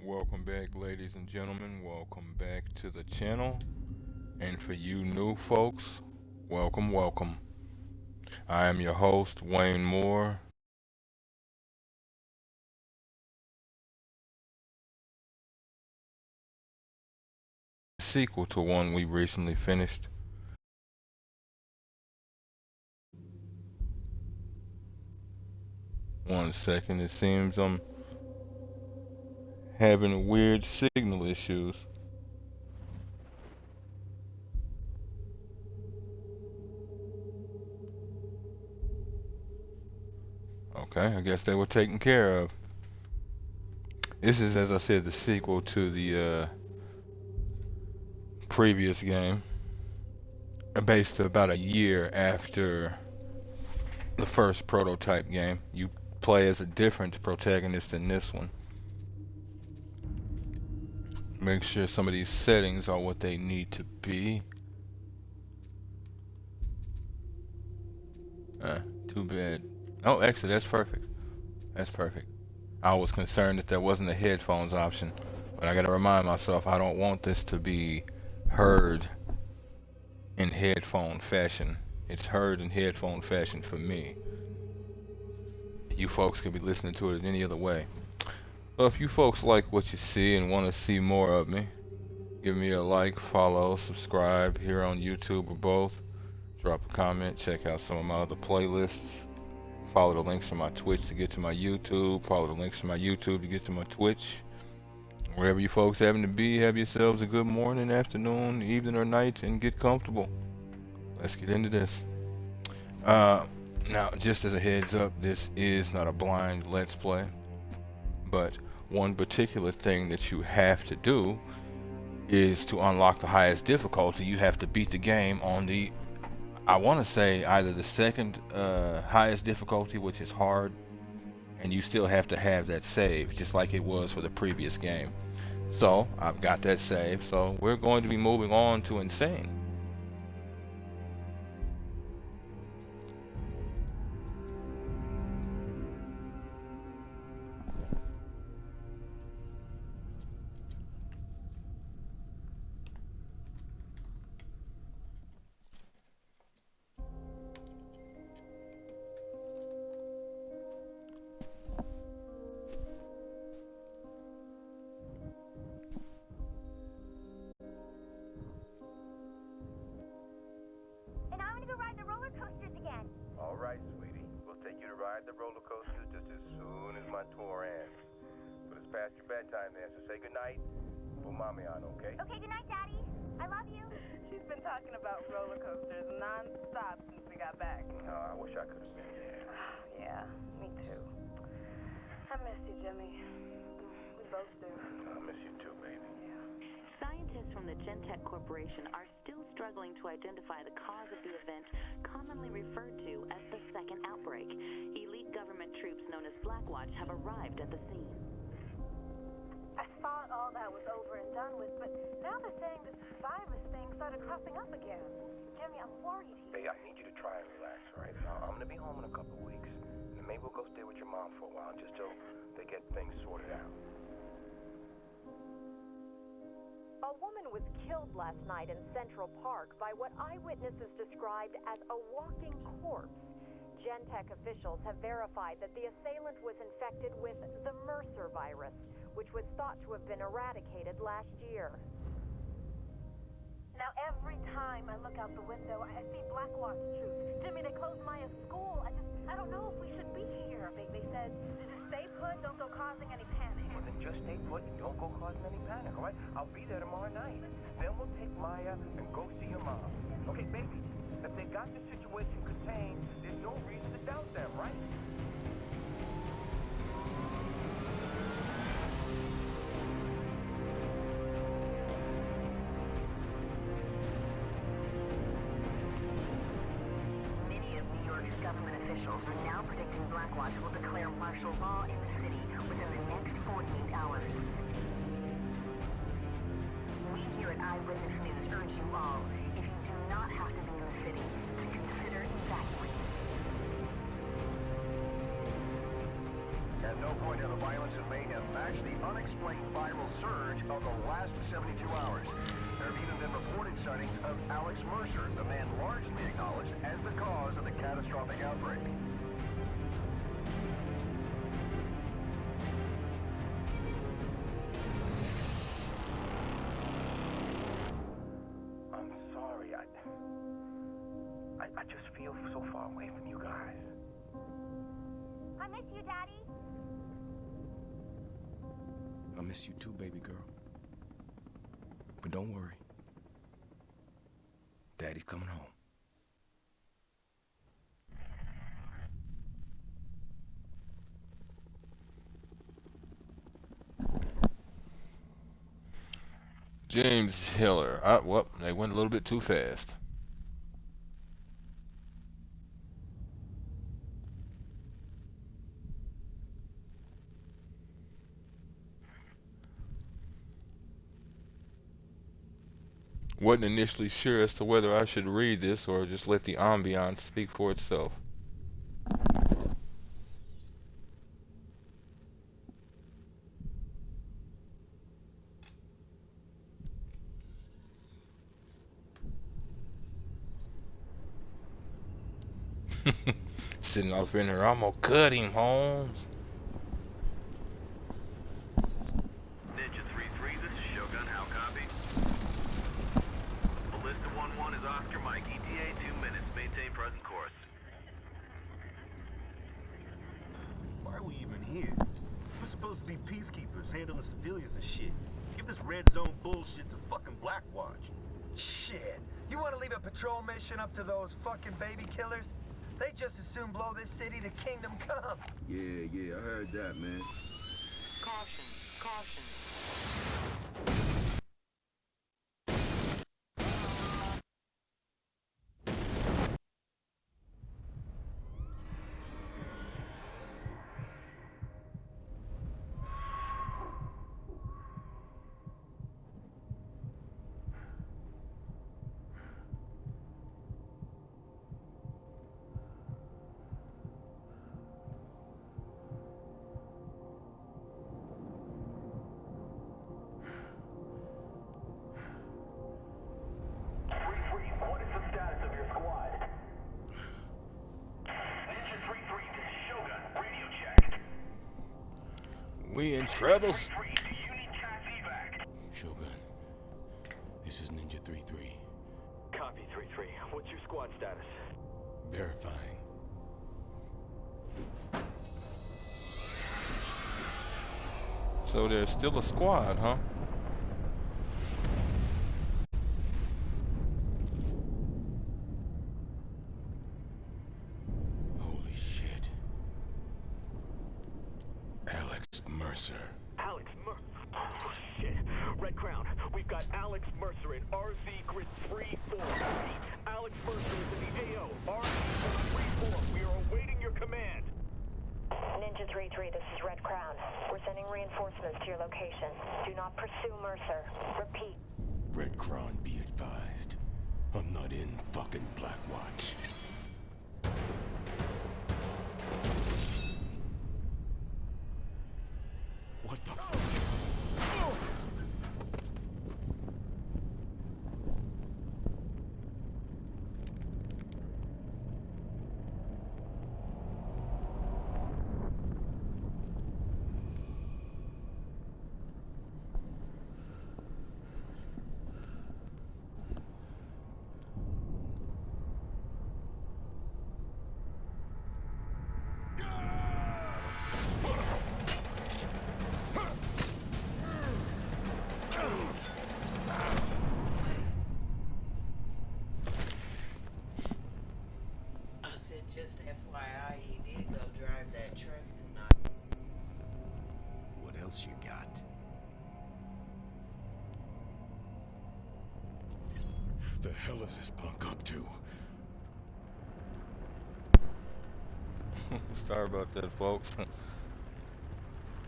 Welcome back, ladies and gentlemen. Welcome back to the channel. And for you new folks, welcome, welcome. I am your host, Wayne Moore. Sequel to one we recently finished. One second, it seems I'm having weird signal issues. Okay, I guess they were taken care of. This is, as I said, the sequel to the previous game, based about a year after the first prototype game. You play as a different protagonist in this one. Make sure some of these settings are what they need to be. Too bad. Oh, actually, that's perfect. That's perfect. I was concerned that there wasn't a headphones option, but I gotta remind myself I don't want this to be heard in headphone fashion. It's heard in headphone fashion for me. You folks could be listening to it in any other way. Well, if you folks like what you see and want to see more of me, give me a like, follow, subscribe here on YouTube or both. Drop a comment, check out some of my other playlists. Follow the links to my Twitch to get to my YouTube. Follow the links to my YouTube to get to my Twitch. Wherever you folks happen to be, have yourselves a good morning, afternoon, evening, or night, and get comfortable. Let's get into this. Now, just as a heads up, this is not a blind Let's Play, but one particular thing that you have to do is to unlock the highest difficulty, you have to beat the game on the, I want to say, either the second highest difficulty, which is hard, and you still have to have that save, just like it was for the previous game. So, I've got that save, so we're going to be moving on to Insane. All right, sweetie. We'll take you to ride the roller coaster just as soon as my tour ends. But it's past your bedtime there, so say goodnight. Put mommy on, okay? Okay, goodnight, Daddy. I love you. She's been talking about roller coasters non-stop since we got back. I wish I could have been there. Yeah, me too. I miss you, Jimmy. We both do. I miss you too, baby. Yeah. Scientists from the Gentech Corporation are still struggling to identify the cause of the event commonly referred to as the second outbreak. Elite government troops known as Blackwatch have arrived at the scene. I thought all that was over and done with, but now they're saying this virus thing started cropping up again. Jimmy, I'm worried here. Hey, I need you to try and relax, all right? I'm gonna be home in a couple of weeks, and then maybe we'll go stay with your mom for a while, just till they get things sorted out. A woman was killed last night in Central Park by what eyewitnesses described as a walking corpse. Gentech officials have verified that the assailant was infected with the Mercer virus, which was thought to have been eradicated last year. Now every time I look out the window, I see Blackwatch troops. Jimmy, they closed Maya's school. I don't know if we should be here. They said to just stay put, don't go causing any panic. Well, then just stay put and don't go causing any panic, all right? I'll be there tomorrow night. Then we'll take Maya and go see your mom. Okay, baby? If they got the situation contained, there's no reason to doubt them, right? Many of New York's government officials are now predicting Blackwatch will declare martial law in the city within the next 48 hours. We here at Eyewitness News urge you all, if you do not have to be in the city, to consider evacuating. At no point have the violence in Maine has matched the unexplained viral of the last 72 hours. There have even been reported sightings of Alex Mercer, the man largely acknowledged as the cause of the catastrophic outbreak. I'm sorry. I just feel so far away from you guys. I miss you, Daddy. I miss you too, baby girl. But don't worry. Daddy's coming home. James Hiller. Well, they went a little bit too fast. Wasn't initially sure as to whether I should read this or just let the ambiance speak for itself. Sitting off in here, I'm gonna cut him, Holmes. Ninja 3-3, this is Shogun. How copy? Ballista 1-1 is Oscar Mike. ETA 2 minutes. Maintain present course. Why are we even here? We're supposed to be peacekeepers, handling civilians and shit. Give this red zone bullshit to fucking Blackwatch. Shit. You want to leave a patrol mission up to those fucking baby killers? They just as soon blow this city to kingdom come. Yeah, I heard that, man. Caution, caution. What is the status of your squad? Ninja 3-3, this is Shogun. Radio check. We in trouble. 3-3, do you need CAS evac? Shogun, this is Ninja 3-3. Copy 3-3. What's your squad status? Verifying. So there's still a squad, huh? Holy shit. Alex Mercer. Alex Mercer. Oh, shit. Red Crown, we've got Alex Mercer in RZ Grid 3-4. Alex Mercer is in the AO. RZ Grid 3-4. We are awaiting your command. Ninja 3-3, this is Red Crown. We're sending reinforcements to your location. Do not pursue Mercer. Repeat. Red Crown, be advised. I'm not in fucking Blackwatch. What the? Just FYI, he did go drive that truck tonight. What else you got? The hell is this punk up to? Sorry about that, folks.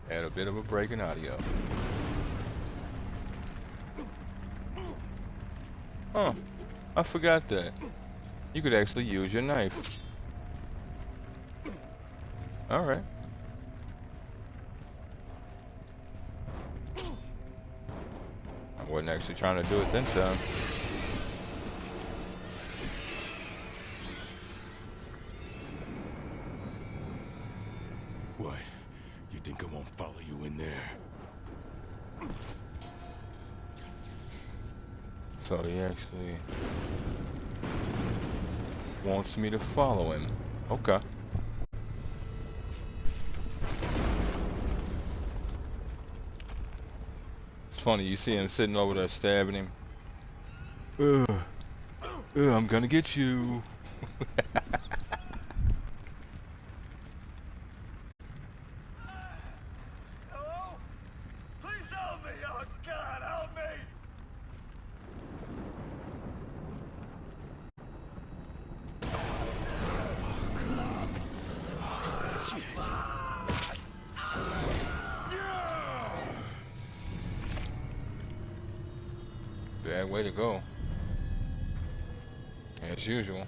Had a bit of a break in audio. Huh. I forgot that. You could actually use your knife. Alright. wasn't actually trying to do it that time. What? You think I won't follow you in there? So he actually wants me to follow him. Okay. It's funny, you see him sitting over there stabbing him. I'm gonna get you. Hello? Please help me! Oh, God, help me! Bad way to go. As usual.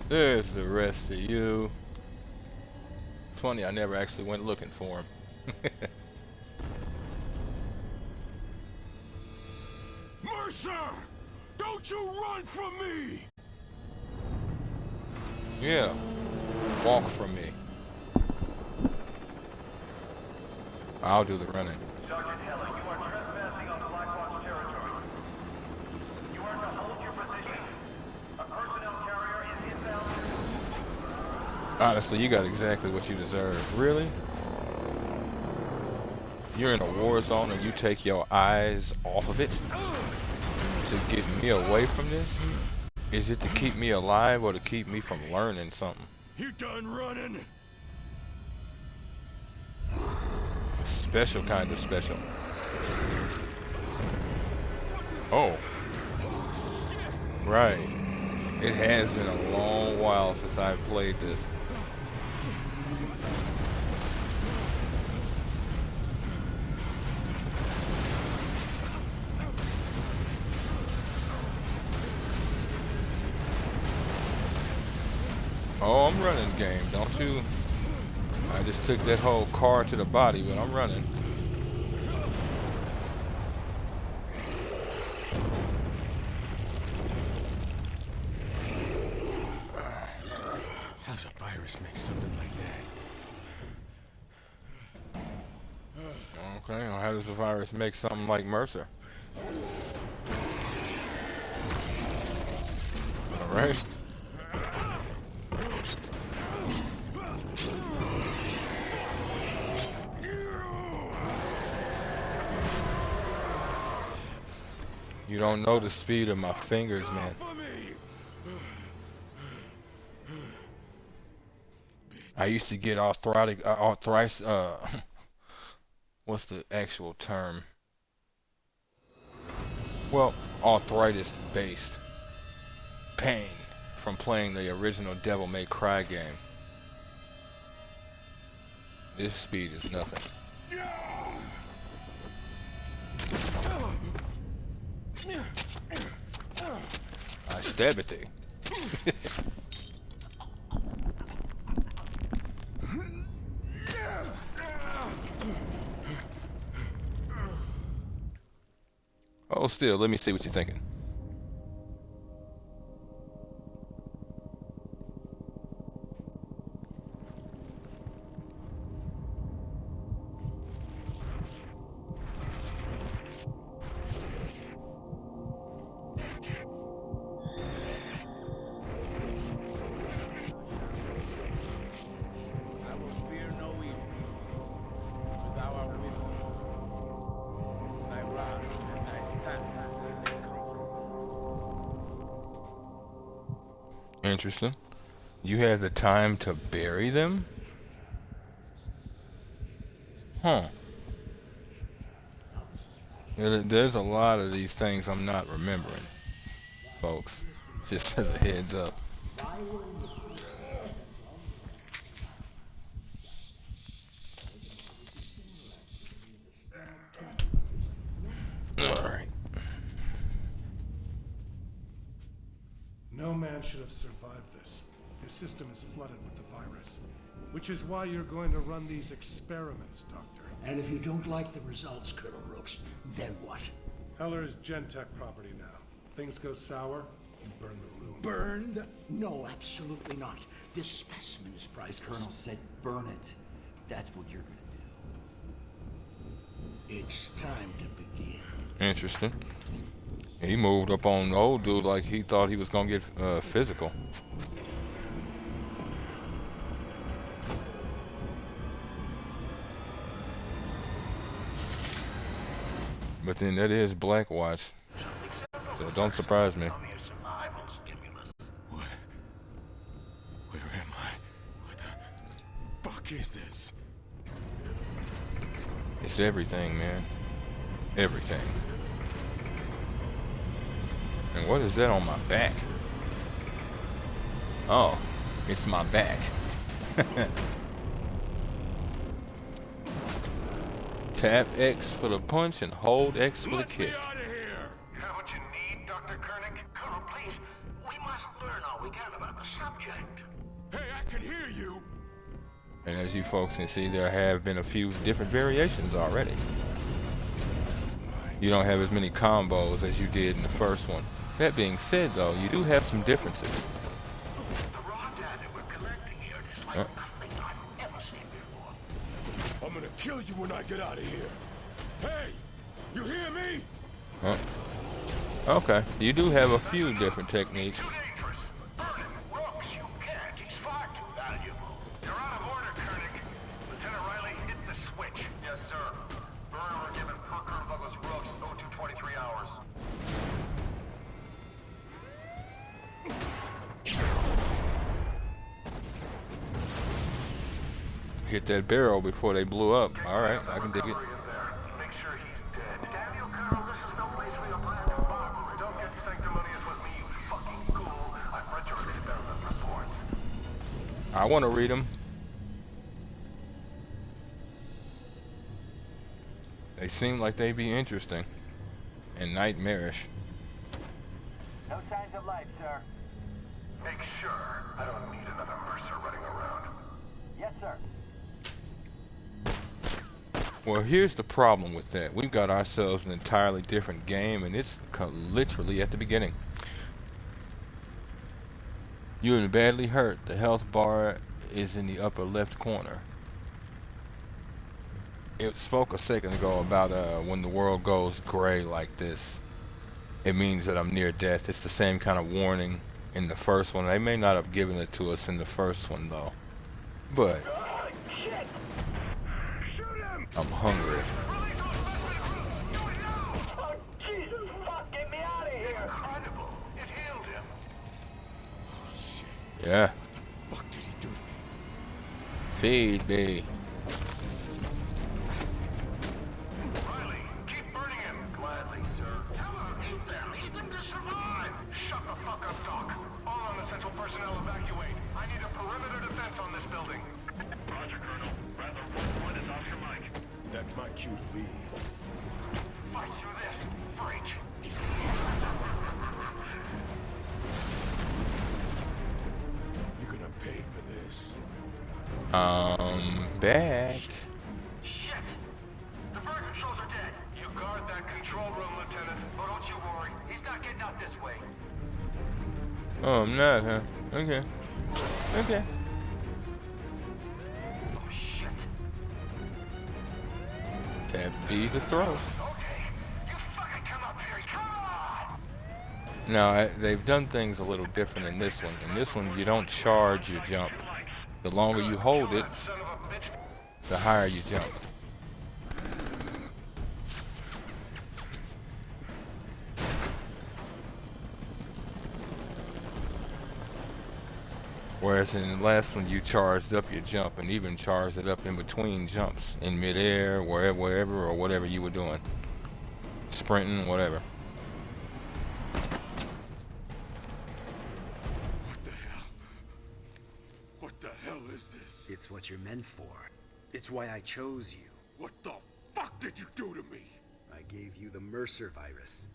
There's the rest of you. It's funny, I never actually went looking for him. Mercer! Don't you run from me! Yeah. Walk from me. I'll do the running. Sergeant Heller, you are trespassing on Blackwatch territory. You are to hold your position. A personnel carrier is inbound. Honestly, you got exactly what you deserve. Really? You're in a war zone and you take your eyes off of it to get me away from this? Is it to keep me alive or to keep me from learning something? You done running? Special kind of special. Oh. Right. It has been a long while since I've played this. Oh, I'm running, game, don't you? I just took that whole car to the body, but I'm running. How's a virus make something like that? Okay, well, how does the virus make something like Mercer? Alright. You don't know the speed of my fingers, man. I used to get arthritis, what's the actual term? Well, arthritis-based pain from playing the original Devil May Cry game. This speed is nothing. I stab at thee. Oh, still, let me see what you're thinking. I will fear no evil, for thou art with me. Thy rod and thy staff, they comfort me. Interesting. You had the time to bury them? Huh. There's a lot of these things I'm not remembering, folks. Just as a heads up. Alright. No man should have survived this. Your system is flooded with the virus, which is why you're going to run these experiments, Doctor. And if you don't like the results, Colonel Rooks, then what? Heller is Gentech property now. Things go sour, you burn the room. Burn the... No, absolutely not. This specimen is priceless. Colonel said burn it. That's what you're gonna do. It's time to begin. Interesting. He moved up on the old dude like he thought he was gonna get physical. But then that is Blackwatch, so don't surprise me. What? Where am I? What the fuck is this? It's everything, man. Everything. And what is that on my back? Oh, it's my back. Tap X for the punch and hold X for the kick. Have what you need, Dr. Koenig? Colonel, please. We must learn all we can about the subject. Hey, I can hear you. And as you folks can see, there have been a few different variations already. You don't have as many combos as you did in the first one. That being said, though, you do have some differences. The raw data we're collecting here is like nothing I've ever seen before. I'm gonna kill you when I get out of here. Hey, you hear me? Huh? Okay, you do have a few different techniques. Hit that barrel before they blew up. All right, I can dig it. Make sure he's dead. Damn you, Colonel, this is no place for your plan to barber. Don't get sanctimonious with me, you fucking ghoul. I've read your experiment reports. I want to read them. They seem like they'd be interesting and nightmarish. No signs of life, sir. Make sure I don't need another Mercer running around. Yes, sir. Well, here's the problem with that. We've got ourselves an entirely different game, and it's literally at the beginning. You've been badly hurt. The health bar is in the upper left corner. It spoke a second ago about when the world goes gray like this, it means that I'm near death. It's the same kind of warning in the first one. They may not have given it to us in the first one, though. But I'm hungry. Oh, Jesus, fuck, get me out of here! Incredible. It healed him. Oh, shit. Yeah. What did he do to me? Feed me. Riley, keep burning him. Gladly, sir. Come on, eat them. Eat them to survive. Shut the fuck up, Doc. All unessential personnel evacuate. I need a perimeter defense on this building. Roger, Colonel. Rather, what is Oscar Mike? That's my cue to leave. Fight through this, freak. You're gonna pay for this. Back. Shit! The bird controls are dead. You guard that control room, Lieutenant. But don't you worry. He's not getting out this way. Oh, I'm not, huh? Okay. Okay. Oh, shit. Tap B to throw. Okay. You fucking come up here. Come on! Now, they've done things a little different in this one. In this one, you don't charge your jump. The longer you hold it, the higher you jump. Whereas in the last one, you charged up your jump and even charged it up in between jumps, in midair, wherever, or whatever you were doing. Sprinting, whatever. What the hell? What the hell is this? It's what you're meant for. It's why I chose you. What the fuck did you do to me? I gave you the Mercer virus.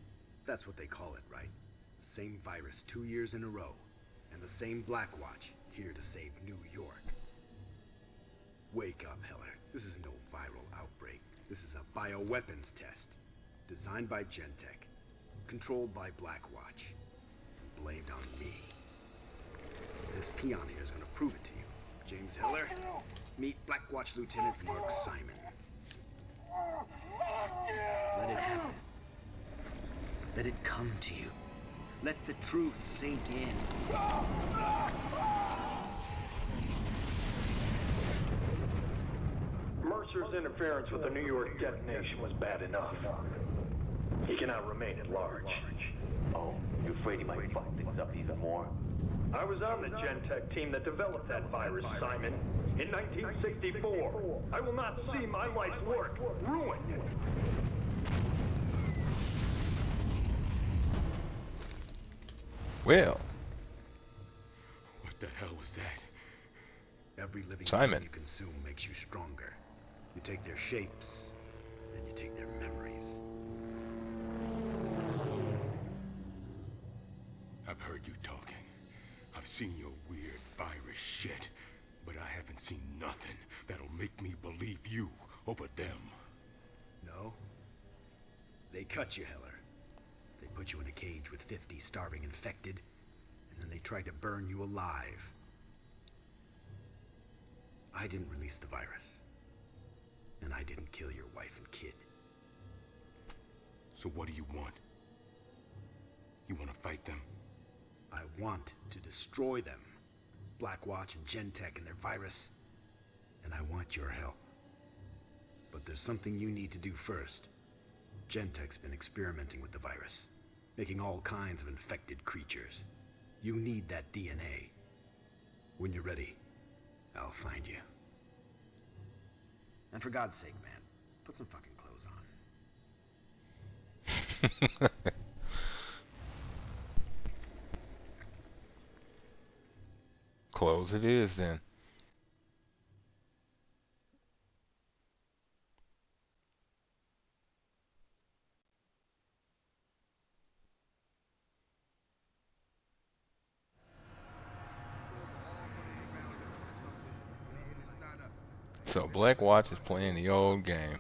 That's what they call it, right? The same virus 2 years in a row. And the same Blackwatch. here to save New York. Wake up, Heller. This is no viral outbreak. This is a bioweapons test. Designed by Gentech. Controlled by Blackwatch. Blamed on me. This peon here is gonna prove it to you. James Heller, meet Blackwatch Lieutenant Mark Simon. Let it happen. Let it come to you. Let the truth sink in. Mercer's interference with the New York detonation was bad enough. He cannot remain at large. Oh, you afraid he might fuck things up even more? I was on the Gentech team that developed that virus, Simon, in 1964. I will not see my life's work ruined. Well. What the hell was that? Every living Simon. thing you consume makes you stronger. You take their shapes, then you take their memories. I've heard you talking. I've seen your weird virus shit, but I haven't seen nothing that'll make me believe you over them. No? They cut you, Heller. They put you in a cage with 50 starving infected, and then they tried to burn you alive. I didn't release the virus. And I didn't kill your wife and kid. So what do you want? You want to fight them? I want to destroy them. Blackwatch and Gentech and their virus. And I want your help. But there's something you need to do first. Gentech's been experimenting with the virus, making all kinds of infected creatures. You need that DNA. When you're ready, I'll find you. And for God's sake, man, put some fucking clothes on. Close it is then. So Blackwatch is playing the old game.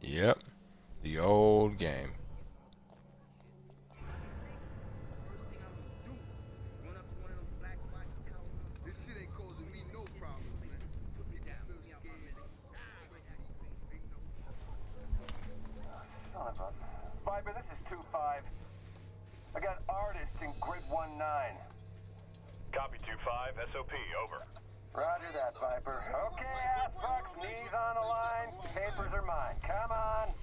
Yep, the old game. This shit ain't causing me no problems, man. People feel scared. Viper, this is 2-5. I got artists in grid 1-9. Copy 2-5, SOP, over. Roger that, Viper. Okay, ass fucks, knees on the line. Papers are mine. Come on.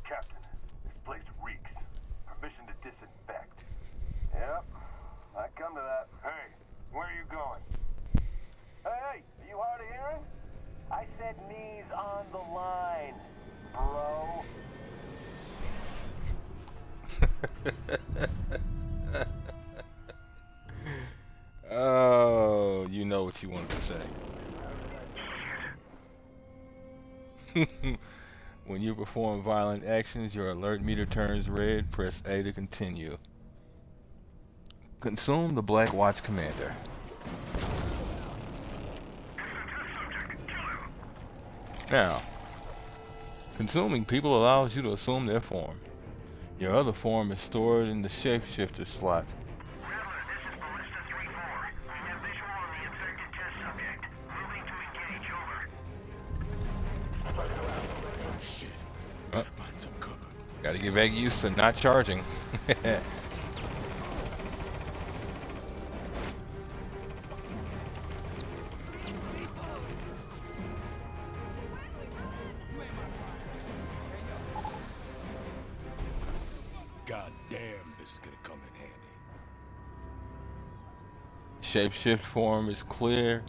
Captain, this place reeks. Permission to disinfect. Yep, I come to that. Hey, where are you going? Hey, are you hard of hearing? I said knees on the line, bro. Oh, you know what you wanted to say. When you perform violent actions, your alert meter turns red. Press A to continue. Consume the Blackwatch commander. Now, consuming people allows you to assume their form. Your other form is stored in the shapeshifter slot. Shit. Oh. Find some cover. Gotta get back used to not charging. God damn, this is gonna come in handy. Shapeshift form is clear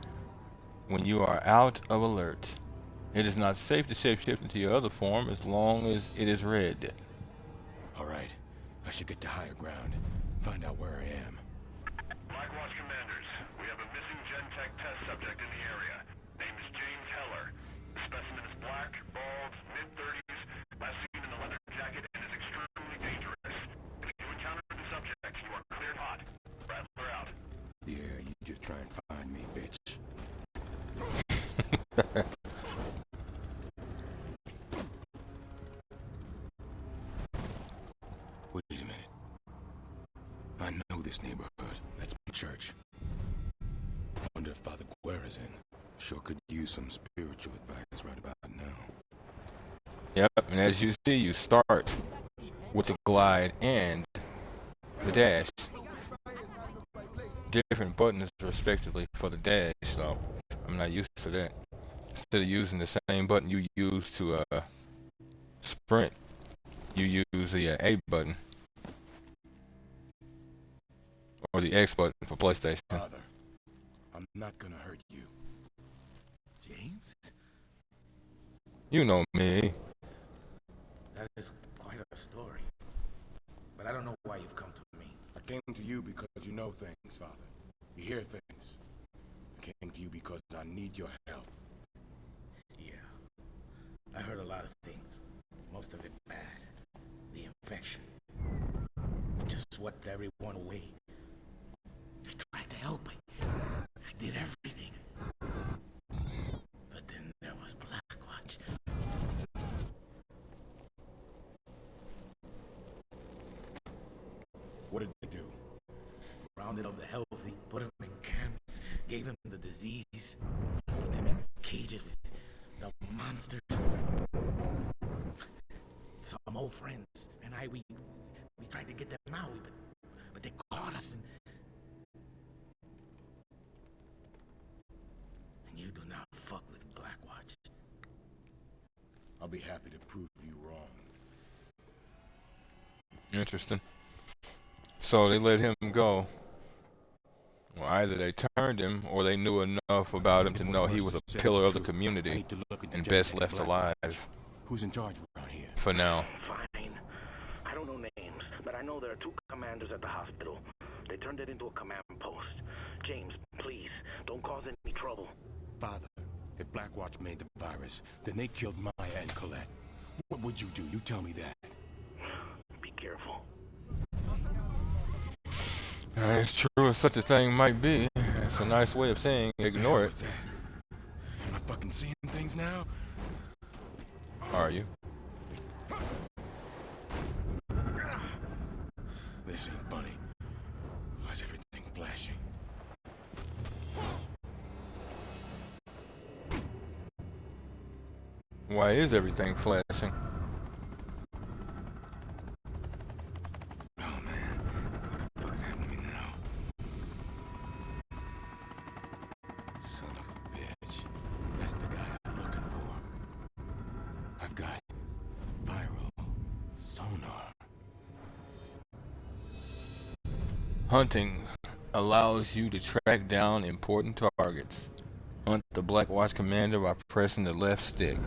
when you are out of alert. It is not safe to shapeshift into your other form as long as it is red. Alright, I should get to higher ground. Find out where I am. Blackwatch commanders, we have a missing Gentech test subject in the area. Name is James Heller. The specimen is black, bald, mid-30s, last seen in a leather jacket, and is extremely dangerous. If you encounter the subject, you are cleared hot. Rattler out. Yeah, you just try and find me, bitch. Wait a minute. I know this neighborhood. That's my church. I wonder if Father Guerra's in. Sure could use some spiritual advice right about now. Yep, and as you see, you start with the glide and the dash. Different buttons respectively for the dash, so I'm not used to that. Instead of using the same button you use to sprint, you use the A button or the X button for PlayStation. Father, I'm not gonna hurt you. James? You know me. That is quite a story. But I don't know why you've come to me. I came to you because you know things, Father. You hear things. I came to you because I need your help. Yeah. I heard a lot of things. Most of it bad. The infection. It just swept everyone away. I tried to help. I did everything. But then there was Blackwatch. What did they do? Rounded up the healthy, put them in camps, gave them the disease, put them in cages with the monsters. Some old friends and we tried to get them out, but they caught us and you do not fuck with Blackwatch. I'll be happy to prove you wrong. Interesting. So they let him go. Well, either they turned him or they knew enough about him to know he was a pillar of the community and best left alive. Who's in charge around here? For now. Fine. I don't know names, but I know there are 2 commanders at the hospital. They turned it into a command post. James, please, don't cause any trouble. Father, if Blackwatch made the virus, then they killed Maya and Colette. What would you do? You tell me that. Be careful. It's true as such a thing might be. It's a nice way of saying ignore it. Am I fucking seeing things now? Are you? This ain't funny. Why's everything flashing? Why is everything flashing? Oh man, what the fuck's happening to me now? Son of a bitch. That's the guy I'm looking for. I've got viral sonar. Hunting allows you to track down important targets. Hunt the Blackwatch commander by pressing the left stick.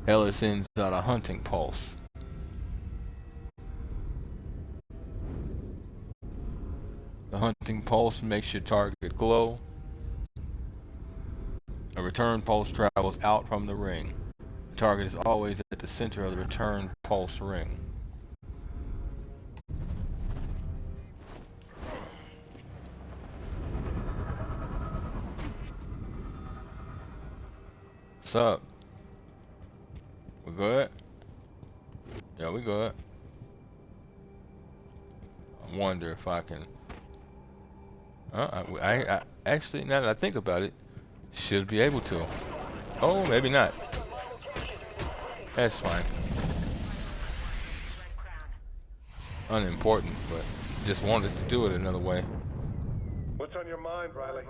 Ellis sends out a hunting pulse. The hunting pulse makes your target glow. A return pulse travels out from the ring. The target is always at the center of the return pulse ring. What's up? We good? Yeah, we good. I wonder if I can... I actually, now that I think about it, should be able to. Oh, maybe not. That's fine. Unimportant, but just wanted to do it another way. What's on your mind, Riley?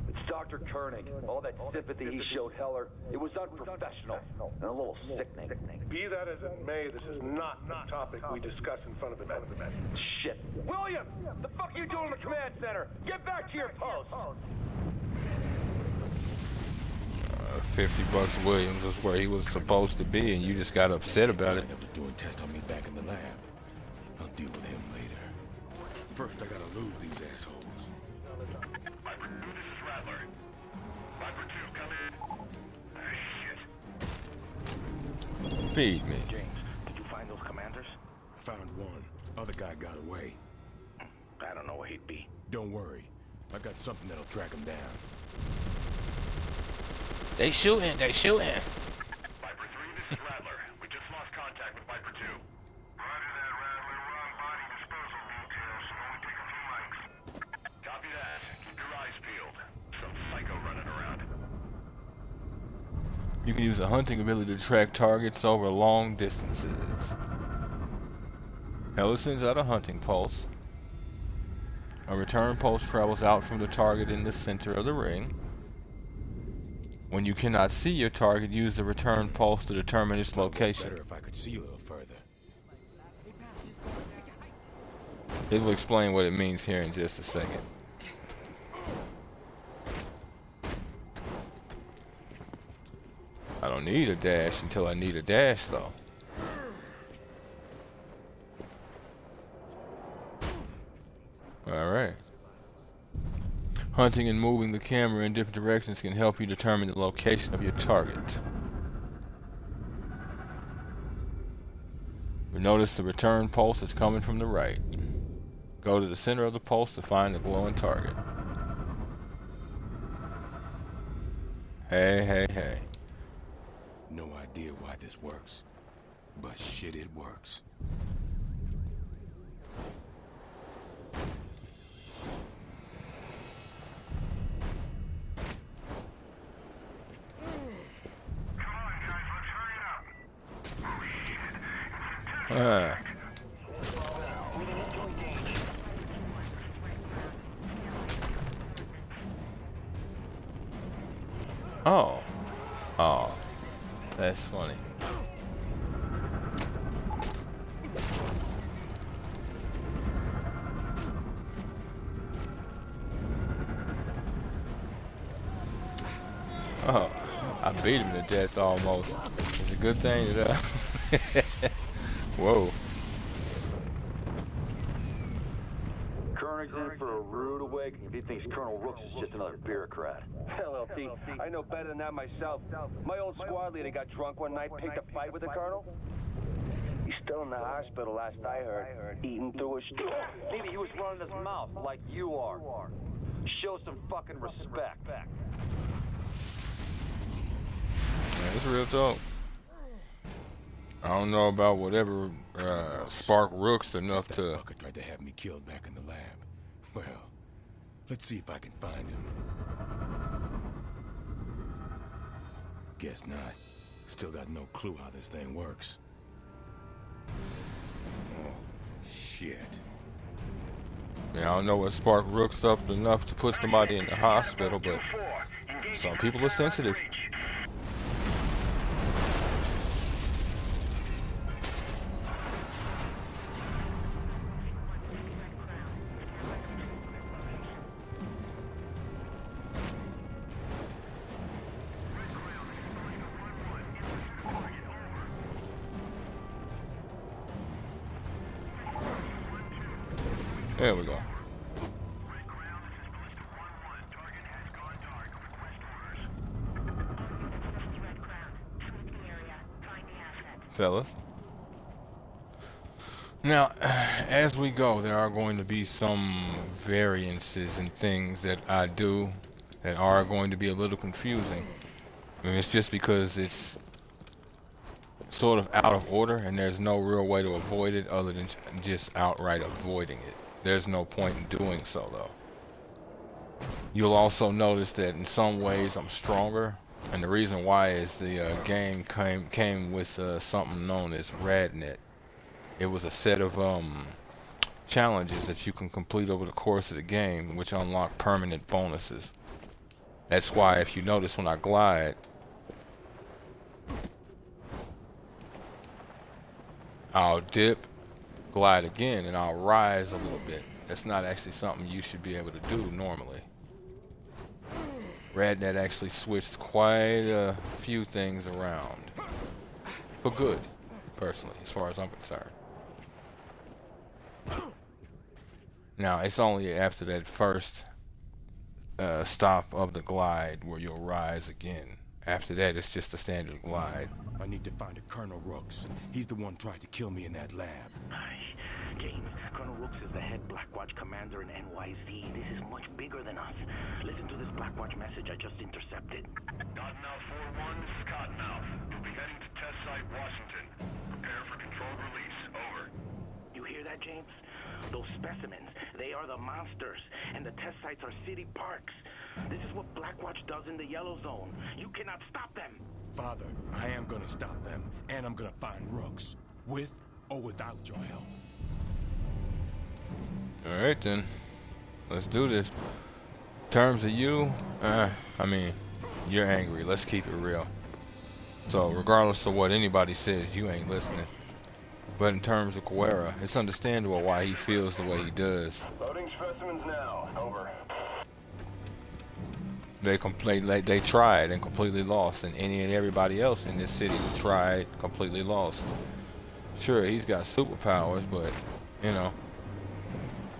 It's Dr. Koenig. All that sympathy he showed Heller, it was unprofessional and a little sickening. Be that as it may, this is not the topic we discuss in front of the men. Shit. William! The fuck are you doing in the command center? Get back to your post! 50 bucks Williams was where he was supposed to be, and you just got upset about it. Doing tests on me back in the lab. I'll deal with him later. First, I gotta lose these assholes. Viper 2, this is Rattler. Viper 2, come in. Ah, shit. Feed me. James, did you find those commanders? Found one. Other guy got away. I don't know where he'd be. Don't worry. I got something that'll track him down. They shooting. Viper 3, this is Rattler. We just lost contact with Viper 2. Roger that, Rattler. We're on body disposal details, so only take a few mics. Copy that. Keep your eyes peeled. Some psycho running around. You can use a hunting ability to track targets over long distances. Heller sends out a hunting pulse. A return pulse travels out from the target in the center of the ring. When you cannot see your target, use the return pulse to determine its location. Better if I could see a little further. It will explain what it means here in just a second. I don't need a dash until I need a dash, though. Alright. Hunting and moving the camera in different directions can help you determine the location of your target. You notice the return pulse is coming from the right. Go to the center of the pulse to find the glowing target. Hey. No idea why this works, but shit, it works. Oh, that's funny. Oh, I beat him to death almost. It's a good thing that whoa. Koenig's in for a rude awakening if he thinks Colonel Rooks is just another bureaucrat. Hell, LT, I know better than that myself. My old squad leader got drunk one night, picked a fight with the Colonel. He's still in the hospital, last I heard. Eating through his... Maybe he was running his mouth like you are. Show some fucking respect. Man, it's real talk. I don't know about whatever spark Rooks enough to... That fucker tried to have me killed back in the lab. Well, let's see if I can find him. Guess not. Still got no clue how this thing works. Oh, shit. Yeah, I don't know what spark Rooks up enough to put somebody in the hospital, but some people are sensitive. There we go. Fellas. Now, as we go, there are going to be some variances and things that I do that are going to be a little confusing. I mean, it's just because it's sort of out of order and there's no real way to avoid it other than just outright avoiding it. There's no point in doing so, though. You'll also notice that in some ways I'm stronger, and the reason why is the game came with something known as RadNet. It was a set of challenges that you can complete over the course of the game, which unlock permanent bonuses. That's why, if you notice, when I glide, I'll dip, glide again, and I'll rise a little bit. That's not actually something you should be able to do normally. RadNet actually switched quite a few things around. For good, personally, as far as I'm concerned. Now, it's only after that first stop of the glide where you'll rise again. After that, it's just a standard glide. I need to find a Colonel Rooks. He's the one tried to kill me in that lab. James, Colonel Rooks is the head Blackwatch commander in NYC. This is much bigger than us. Listen to this Blackwatch message I just intercepted. Cottonmouth 4-1, this is Cottonmouth. We'll be heading to Test Site Washington. Prepare for controlled release. Over. You hear that, James? Those specimens, they are the monsters, and the test sites are city parks. This is what Blackwatch does in the Yellow Zone. You cannot stop them. Father, I am gonna stop them, and I'm gonna find Rooks. With or without your help. Alright then. Let's do this. In terms of you, I mean, you're angry. Let's keep it real. So regardless of what anybody says, you ain't listening. But in terms of Guerra, it's understandable why he feels the way he does. Loading specimens now. Over. They tried and completely lost, and any and everybody else in this city that tried completely lost. Sure, he's got superpowers, but you know,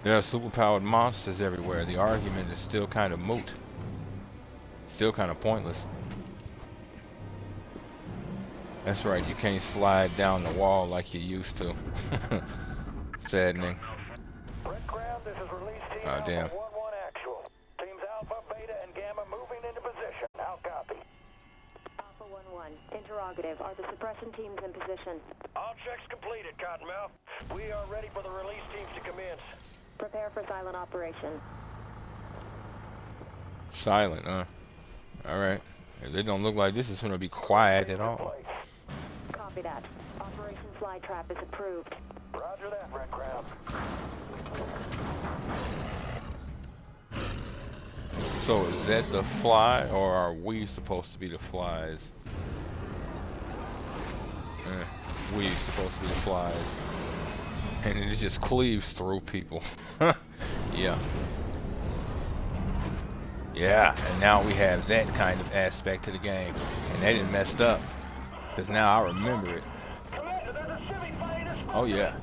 there are superpowered monsters everywhere. The argument is still kind of moot. Still kind of pointless. That's right, you can't slide down the wall like you used to. Saddening. Oh, damn. Alpha 1-1, interrogative. Are the suppression teams in position? All checks completed, Cottonmouth. We are ready for the release teams to commence. Prepare for silent operation. Silent, huh? Alright. They don't look like this is going to be quiet at all. Copy that. Operation Flytrap is approved. Roger that, Red Crown. So is that the fly, or are we supposed to be the flies? We supposed to be the flies. And it just cleaves through people. Yeah. Yeah, and now we have that kind of aspect to the game. And they didn't messed up. Because now I remember it. Oh yeah.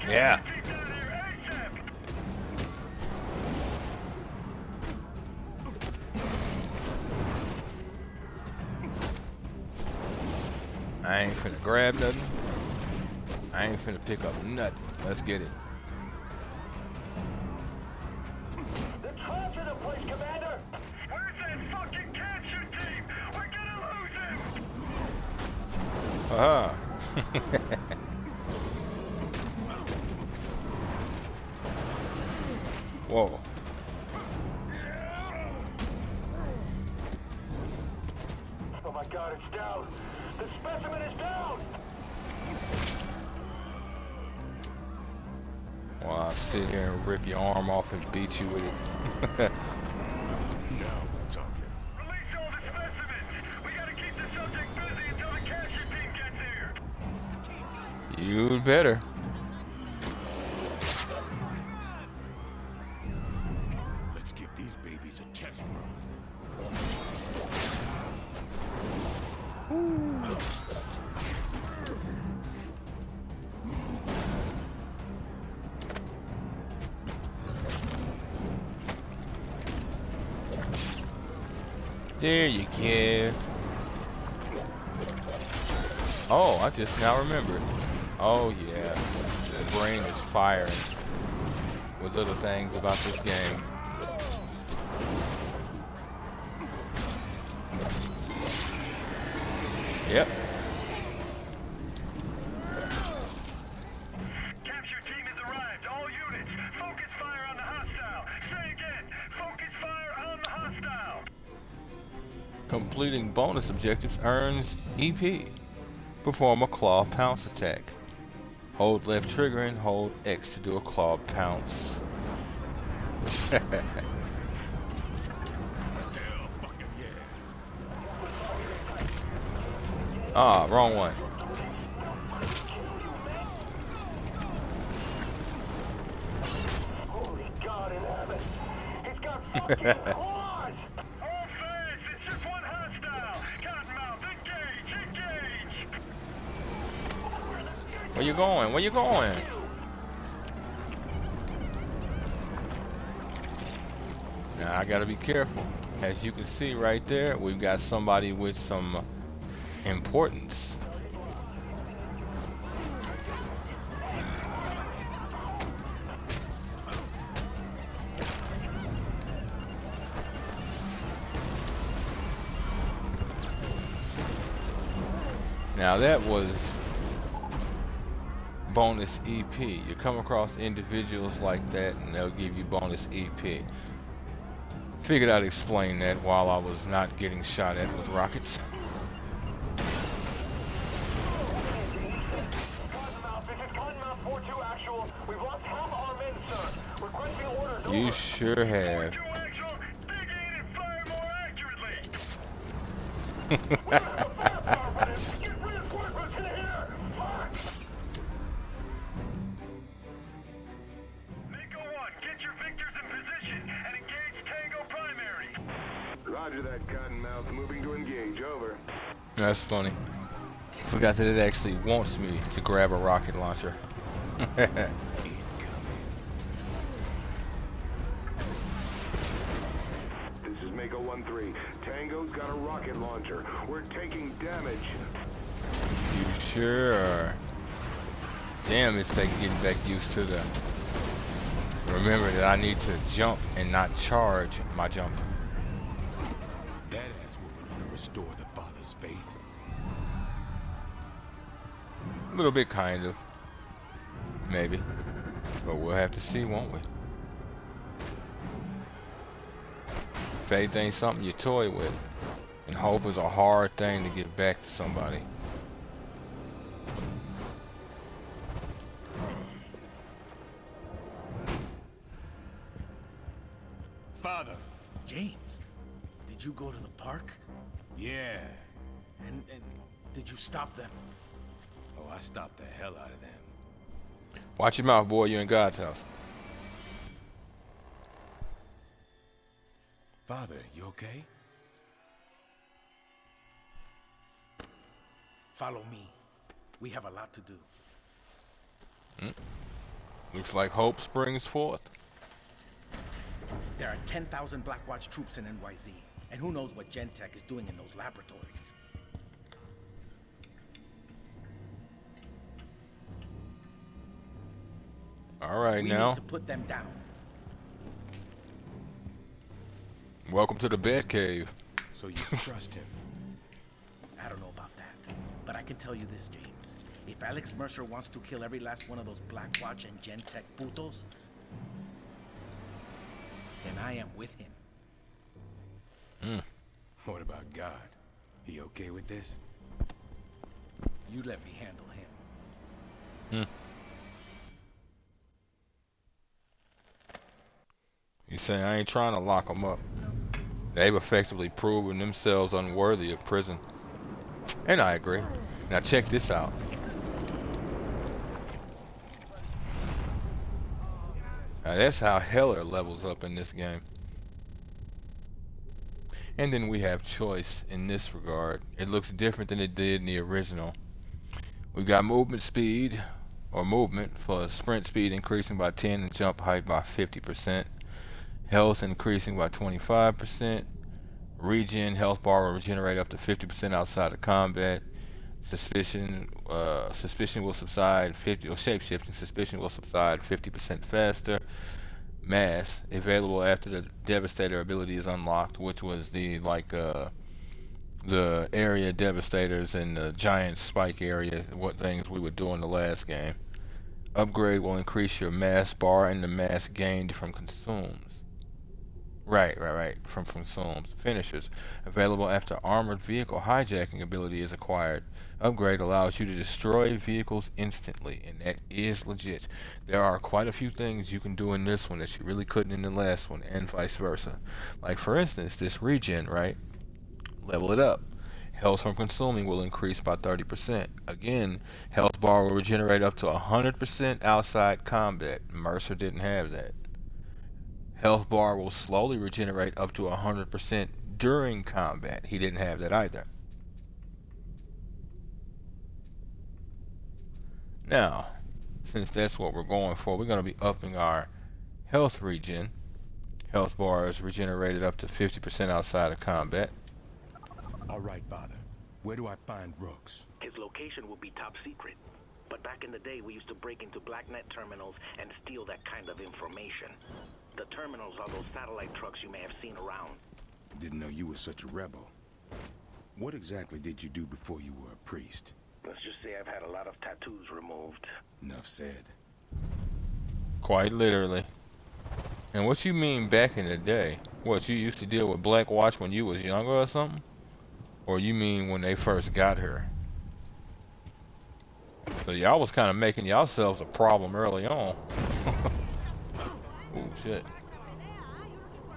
Yeah. I ain't finna grab nothing. I ain't finna pick up nothing. Let's get it. They're trapped in the place, Commander! Where's that fucking cancer team? We're gonna lose him! Aha. Whoa. Oh my god, it's down! The specimen is down! Well, I'll sit here and rip your arm off and beat you with it. Now we're talking. Release all the specimens! We gotta keep the subject busy until the capture team gets here! You'd better. Let's give these babies a test run. There you go. Oh, I just now remembered. Oh yeah, the brain is firing with little things about this game. Yep. Capture team has arrived. All units, focus fire on the hostile. Say again, focus fire on the hostile. Completing bonus objectives earns EP. Perform a claw pounce attack. Hold left trigger and hold X to do a claw pounce. Ah, wrong one. Holy God in heaven! He's got fucking claws! All fast, it's just one hostile! Cottonmouth, engage! Where you going? Where you going? I gotta be careful. As you can see right there, we've got somebody with some importance. Now that was bonus EP. You come across individuals like that and they'll give you bonus EP. Figured I'd explain that while I was not getting shot at with rockets. You sure have. Roger that, Cottonmouth. Moving to engage. Over. That's funny. Forgot that it actually wants me to grab a rocket launcher. This is Mako 1-3. Tango's got a rocket launcher. We're taking damage. You sure are. Damn, it's taking getting back used to the... Remember that I need to jump and not charge my jump. That ass whooping ought to restore the father's faith. A little bit, kind of. Maybe. But we'll have to see, won't we? Faith ain't something you toy with. And hope is a hard thing to get back to somebody. Father! James, did you go to the park? Yeah. And did you stop them? Oh, I stopped the hell out of them. Watch your mouth, boy. You're in God's house. Father, you okay? Follow me. We have a lot to do. Looks like hope springs forth. There are 10,000 Blackwatch troops in NYZ, and who knows what Gentech is doing in those laboratories. All right, we now. need to put them down. Welcome to the bed cave. So you trust him? I don't know about that, but I can tell you this, James. If Alex Mercer wants to kill every last one of those Blackwatch and Gentech putos, then I am with him. What about God? He okay with this? You let me handle him. You say I ain't trying to lock them up. They've effectively proven themselves unworthy of prison. And I agree. Now check this out. Now that's how Heller levels up in this game. And then we have choice in this regard. It looks different than it did in the original. We've got movement speed, or movement, for sprint speed increasing by 10 and jump height by 50%. Health increasing by 25%. Regen health bar will regenerate up to 50% outside of combat. Suspicion will subside 50, or shapeshifting suspicion will subside 50% faster. Mass available after the Devastator ability is unlocked, which was the area devastators and the giant spike area, what things we were doing the last game. Upgrade will increase your mass bar and the mass gained from consumes. Right. From consumes. Finishers. Available after armored vehicle hijacking ability is acquired. Upgrade allows you to destroy vehicles instantly, and that is legit. There are quite a few things you can do in this one that you really couldn't in the last one, and vice versa. Like for instance, this regen, right? Level it up. Health from consuming will increase by 30%. Again, health bar will regenerate up to 100% outside combat. Mercer didn't have that. Health bar will slowly regenerate up to 100% during combat. He didn't have that either. Now, since that's what we're going for, we're going to be upping our health regen. Health bars regenerated up to 50% outside of combat. All right, Father. Where do I find Rooks? His location will be top secret. But back in the day, we used to break into blacknet terminals and steal that kind of information. The terminals are those satellite trucks you may have seen around. Didn't know you were such a rebel. What exactly did you do before you were a priest? Let's just say I've had a lot of tattoos removed. Enough said. Quite literally. And what you mean back in the day? What, you used to deal with Black Watch when you was younger or something? Or you mean when they first got her? So y'all was kind of making yourselves a problem early on. Oh shit.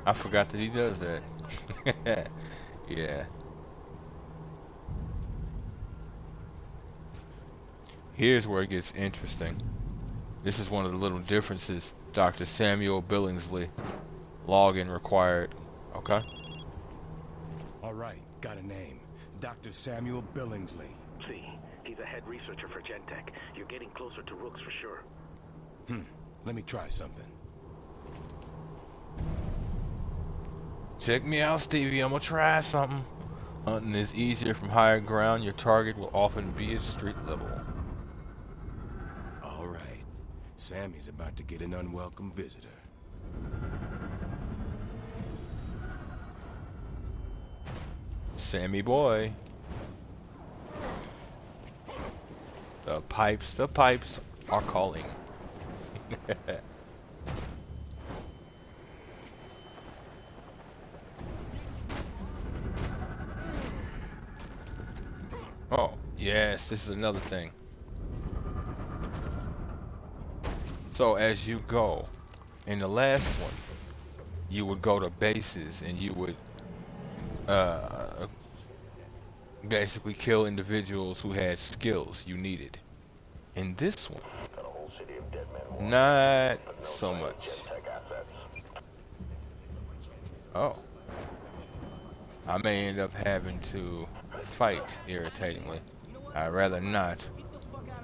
I forgot that he does that. Yeah. Here's where it gets interesting. This is one of the little differences. Dr. Samuel Billingsley. Login required. Okay. All right, got a name. Dr. Samuel Billingsley. See, he's a head researcher for Gentech. You're getting closer to Rooks for sure. Let me try something. Check me out, Stevie. I'm gonna try something. Hunting is easier from higher ground. Your target will often be at street level. All right. Sammy's about to get an unwelcome visitor. Sammy boy. The pipes are calling. Oh, yes, this is another thing. So as you go, in the last one, you would go to bases and you would basically kill individuals who had skills you needed. In this one, not so much. Oh. I may end up having to fight irritatingly. I'd rather not,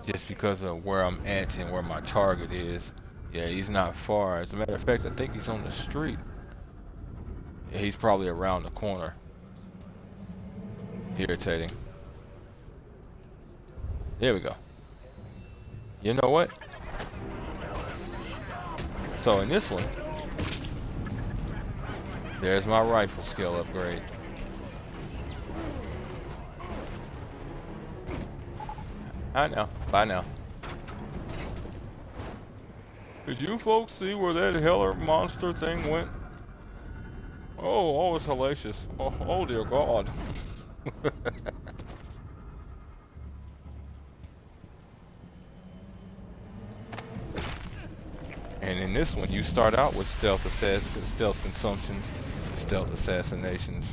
just because of where I'm at and where my target is. Yeah, he's not far. As a matter of fact, I think he's on the street. Yeah, he's probably around the corner. Irritating. There we go. You know what? So in this one, there's my rifle skill upgrade. I know. Bye now. Did you folks see where that Heller monster thing went? Oh, it's hellacious. Oh dear God. And in this one, you start out with stealth consumptions, stealth assassinations.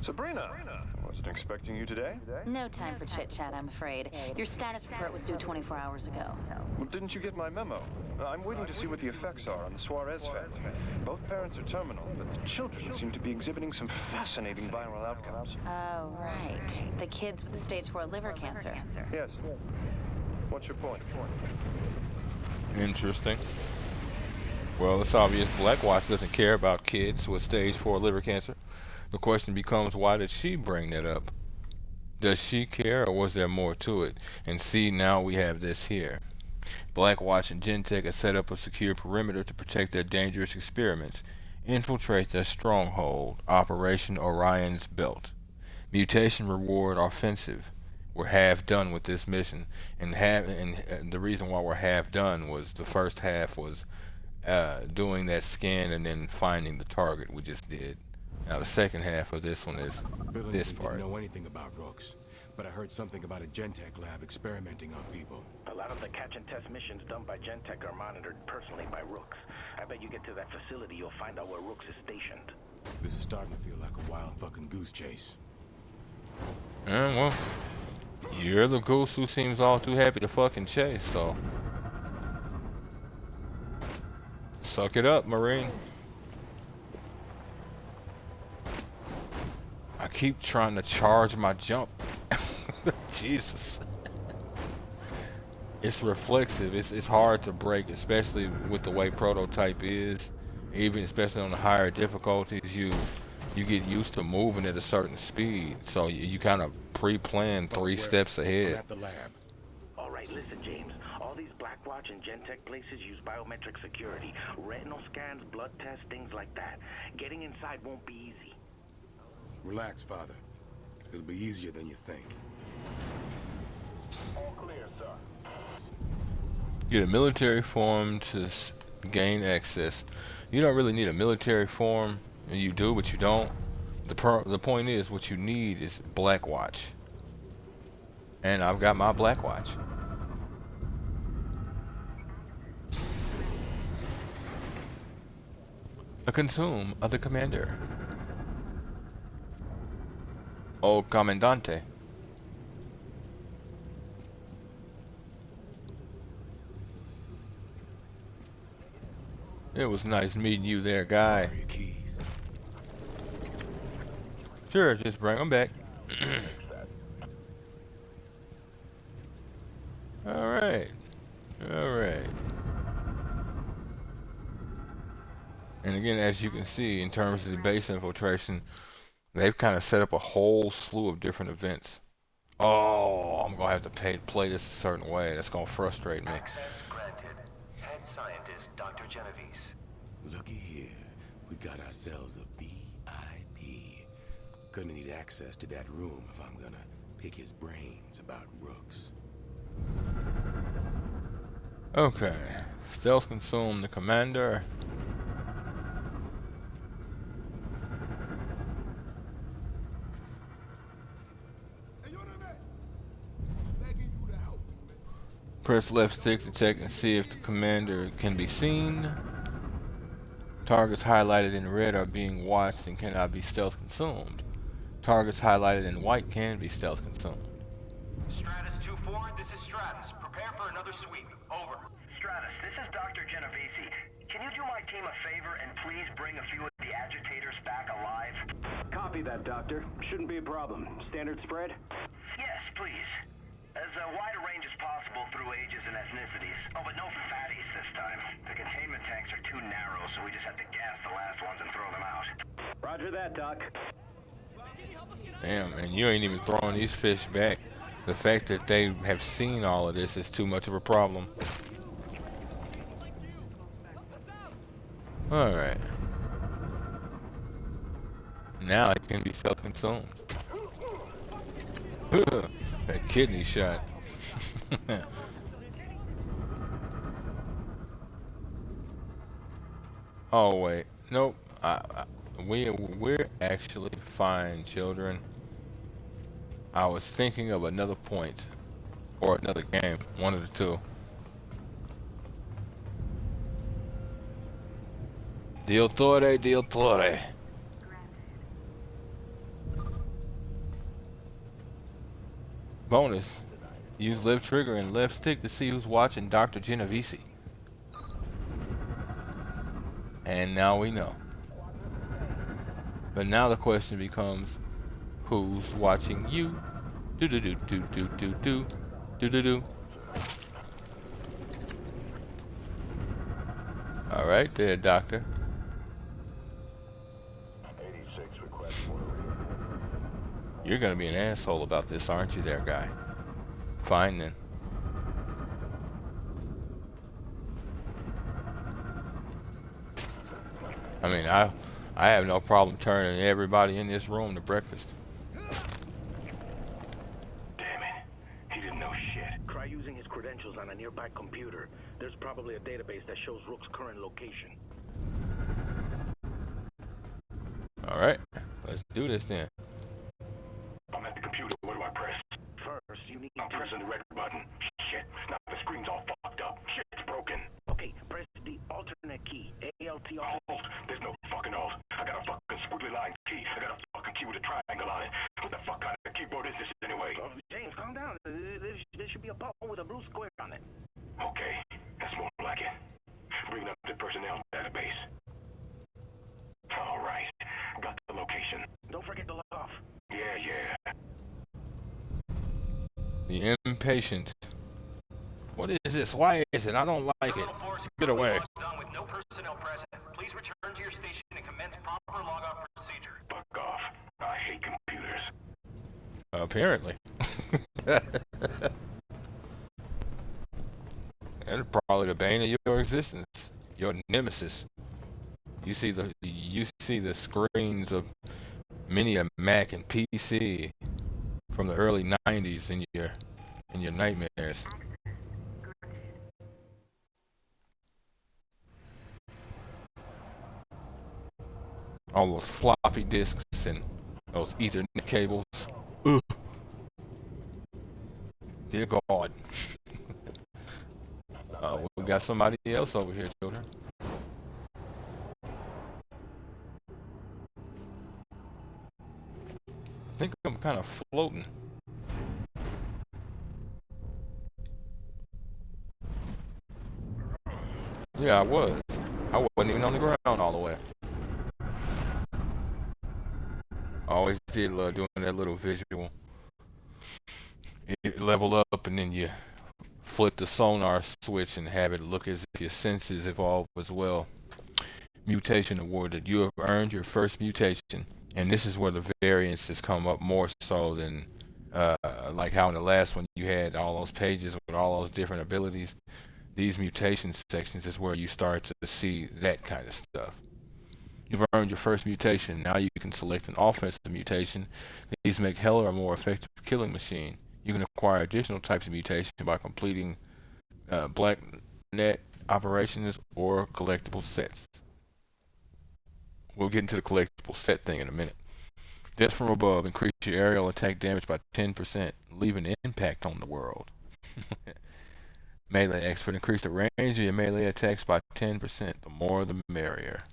Sabrina, I wasn't expecting you today. No time for chit-chat, I'm afraid. Your status report was due 24 hours ago. Well, didn't you get my memo? I'm waiting to see what the effects are on the Suarez family. Both parents are terminal, but the children seem to be exhibiting some fascinating viral outcomes. Oh, right. The kids with the stage 4 liver cancer. Yes. What's your point? Interesting. Well, it's obvious Black Watch doesn't care about kids with stage 4 liver cancer. The question becomes, why did she bring that up? Does she care, or was there more to it? And see, now we have this here. Black Watch and Gentech have set up a secure perimeter to protect their dangerous experiments. Infiltrate their stronghold, Operation Orion's Belt. Mutation reward offensive. We're half done with this mission, and the reason why we're half done was the first half was doing that scan and then finding the target we just did. Now the second half of this one is this part. Didn't know anything about Rooks, but I heard something about a Gentech lab experimenting on people. A lot of the catch and test missions done by Gentech are monitored personally by Rooks. I bet you get to that facility, you'll find out where Rooks is stationed. This is starting to feel like a wild fucking goose chase. Well, you're the goose who seems all too happy to fucking chase, so suck it up, Marine. I keep trying to charge my jump. Jesus. It's reflexive. It's hard to break, especially with the way Prototype is. Even especially on the higher difficulties, you get used to moving at a certain speed, so you kind of pre-plan 3 steps ahead. At the lab. All right, listen, James. All these Blackwatch and Gentech places use biometric security. Retinal scans, blood tests, things like that. Getting inside won't be easy. Relax, Father. It'll be easier than you think. All clear, sir. Get a military form to gain access. You don't really need a military form. You do, but you don't. The point is, what you need is Blackwatch. And I've got my Blackwatch. A consume of the commander. O Comandante. It was nice meeting you there, guy. Sure, just bring them back. Alright. Alright. And again, as you can see, in terms of the base infiltration, they've kind of set up a whole slew of different events. Oh, I'm going to have to play this a certain way. That's going to frustrate me. Access granted. Head scientist, Dr. Genovese. Looky here. We got ourselves a VIP. Gonna need access to that room if I'm gonna pick his brains about Rooks. Okay. Stealth consume the commander. Press left stick to check and see if the commander can be seen. Targets highlighted in red are being watched and cannot be stealth consumed. Targets highlighted in white can be stealth consumed. Stratus 2-4, this is Stratus. Prepare for another sweep. Over. Stratus, this is Dr. Genovese. Can you do my team a favor and please bring a few of the agitators back alive? Copy that, Doctor. Shouldn't be a problem. Standard spread? Yes, please. As wide a range as possible through ages and ethnicities. Oh, but no fatties this time. The containment tanks are too narrow, so we just have to gas the last ones and throw them out. Roger that, Doc. Damn, and you ain't even throwing these fish back. The fact that they have seen all of this is too much of a problem. Alright. Now it can be self-consumed. That kidney shot. Oh wait, nope. We're actually fine, children. I was thinking of another point, or another game, one of the two. Direttore, direttore. Bonus. Use left trigger and left stick to see who's watching Dr. Genovese. And now we know. But now the question becomes, who's watching you? Do do do do do do do do do do. All right, there, Doctor. 86 request for You're gonna be an asshole about this, aren't you, there, guy? Fine then. I mean, I have no problem turning everybody in this room to breakfast. Damn it. He didn't know shit. Try using his credentials on a nearby computer. There's probably a database that shows Rook's current location. Alright, let's do this then. I'm at the computer. What do I press? First, you need I'm pressing the red button. Shit. Now the screen's all fucked up. Shit's broken. Okay, press the alternate key. ALT Alt. There's no fucking alt. I got a fucking squiggly line key. I got a fucking key with a triangle on it. What the fuck kind of keyboard is this anyway? James, calm down. There should be a button with a blue square on it. Okay, that's more like it. Bring up the personnel database. All right, got the location. Don't forget to log off. Yeah. The impatient What is this? Why is it? I don't like it. Get away. Done with no personnel present. Please return to your station and commence proper log-off procedure. Fuck off. I hate computers. Apparently. And probably the bane of your existence, your nemesis. You see the screens of many a Mac and PC from the early '90s in your nightmares. All those floppy disks and those Ethernet cables. Ugh. Dear God. We got somebody else over here, children. I think I'm kind of floating. Yeah, I was. I wasn't even on the ground all the way. I always did love doing that little visual. You level up and then you flip the sonar switch and have it look as if your senses evolve as well. Mutation awarded. You have earned your first mutation. And this is where the variances come up more so than like how in the last one you had all those pages with all those different abilities. These mutation sections is where you start to see that kind of stuff. You've earned your first mutation. Now you can select an offensive mutation. These make Heller a more effective killing machine. You can acquire additional types of mutation by completing black net operations or collectible sets. We'll get into the collectible set thing in a minute. Death from above. Increase your aerial attack damage by 10%. Leave an impact on the world. Melee expert. Increase the range of your melee attacks by 10%. The more the merrier.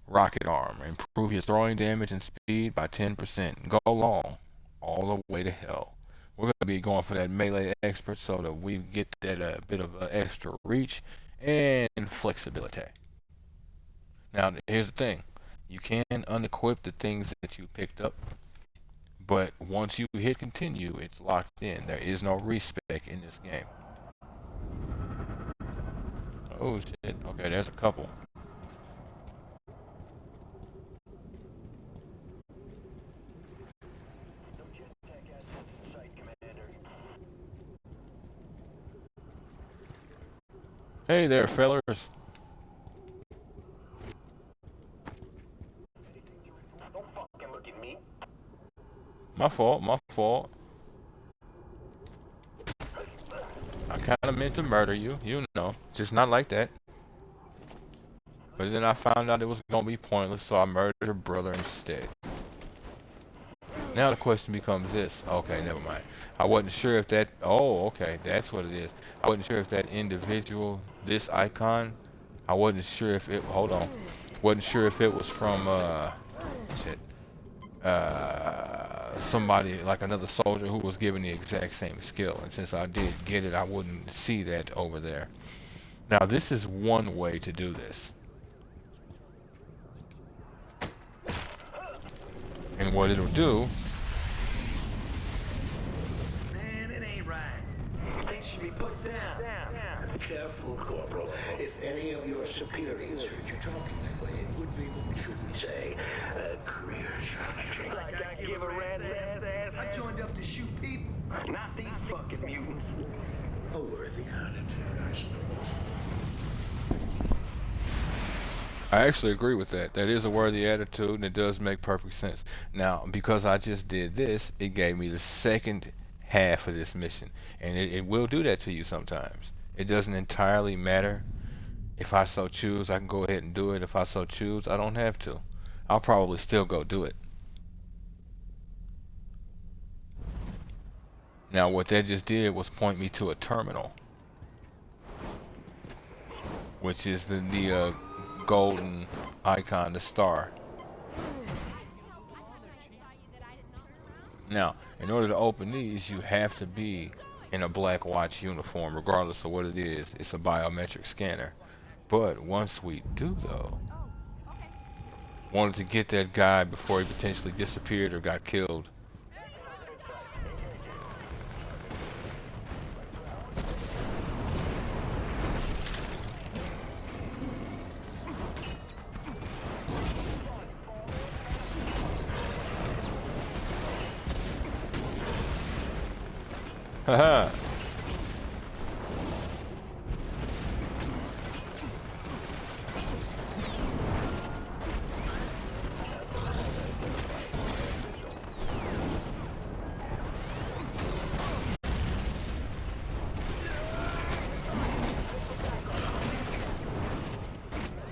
Rocket arm. Improve your throwing damage and speed by 10%. Go long. All the way to hell. We're going to be going for that melee expert so that we get that bit of extra reach and flexibility. Now, here's the thing. You can unequip the things that you picked up, but once you hit continue, it's locked in. There is no respec in this game. Oh, shit. Okay, there's a couple. Hey there, fellers. Don't fucking look at me. My fault, my fault. I kind of meant to murder you, you know, just not like that. But then I found out it was going to be pointless, so I murdered her brother instead. Now the question becomes this. Okay, never mind. I wasn't sure if that... Oh, okay, that's what it is. I wasn't sure if that individual, this icon, I wasn't sure if it... Hold on. Wasn't sure if it was from, shit. Somebody, like another soldier who was given the exact same skill. And since I did get it, I wouldn't see that over there. Now, this is one way to do this. And what it'll do... Man, it ain't right. Things should be put down. Careful, Corporal. If any of your superiors heard you talking that way, it would be, should we say, a career challenge. Like I give a rat's ass. I joined up to shoot people, not these fucking mutants. A worthy attitude, I suppose. I actually agree with that. That is a worthy attitude, and it does make perfect sense. Now, because I just did this, it gave me the second half of this mission. And it will do that to you sometimes. It doesn't entirely matter. If I so choose, I can go ahead and do it. If I so choose, I don't have to. I'll probably still go do it. Now, what that just did was point me to a terminal, which is the golden icon, the star. Now, in order to open these, you have to be in a Black Watch uniform, regardless of what it is. It's a biometric scanner. But once we do, though, wanted to get that guy before he potentially disappeared or got killed. Haha.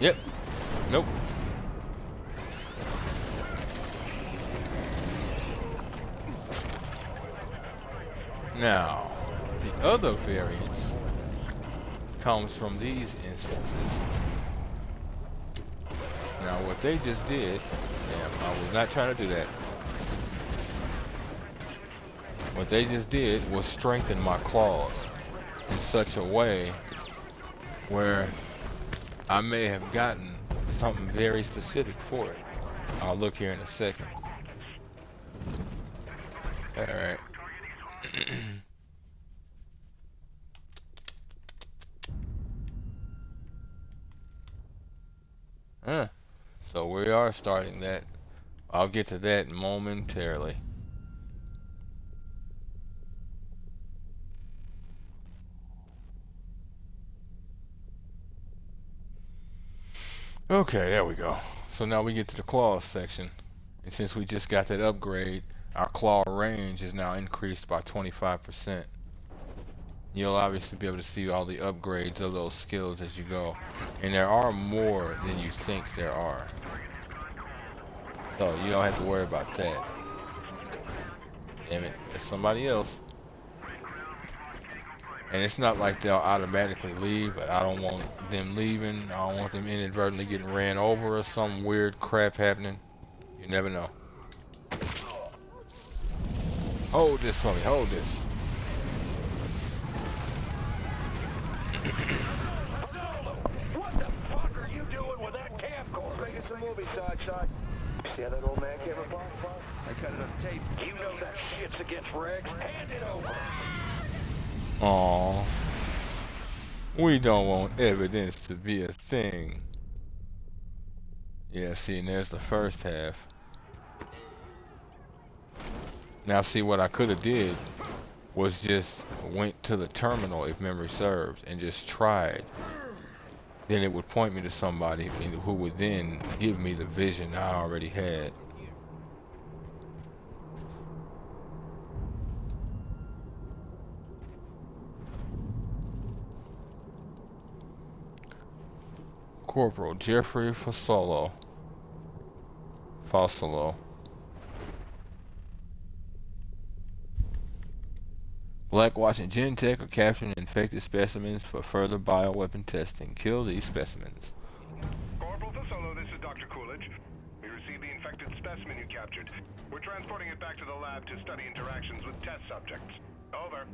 Yep. Nope. Now, the other variance comes from these instances. Now, what they just did, I was not trying to do that. What they just did was strengthen my claws in such a way where I may have gotten something very specific for it. I'll look here in a second. Alright. So we are starting that. I'll get to that momentarily. Okay, there we go. So now we get to the claws section. And since we just got that upgrade, our claw range is now increased by 25%. You'll obviously be able to see all the upgrades of those skills as you go. And there are more than you think there are. So you don't have to worry about that. Damn it, there's somebody else. And it's not like they'll automatically leave, but I don't want them leaving. I don't want them inadvertently getting ran over or some weird crap happening. You never know. Hold this for me, hold this. What the fuck are you doing with that camcorder? Just making some movie shot. See how that old man came apart? I cut it on tape. You know that shit's against regs. Hand it over. Aww. We don't want evidence to be a thing. Yeah, see, and there's the first half. Now see, what I could have did was just went to the terminal, if memory serves, and just tried. Then it would point me to somebody who would then give me the vision I already had. Corporal Jeffrey Fosolo. Blackwatch and Gentech are capturing infected specimens for further bioweapon testing. Kill these specimens. Corporal Fosolo, this is Dr. Coolidge. We received the infected specimen you captured. We're transporting it back to the lab to study interactions with test subjects. Over.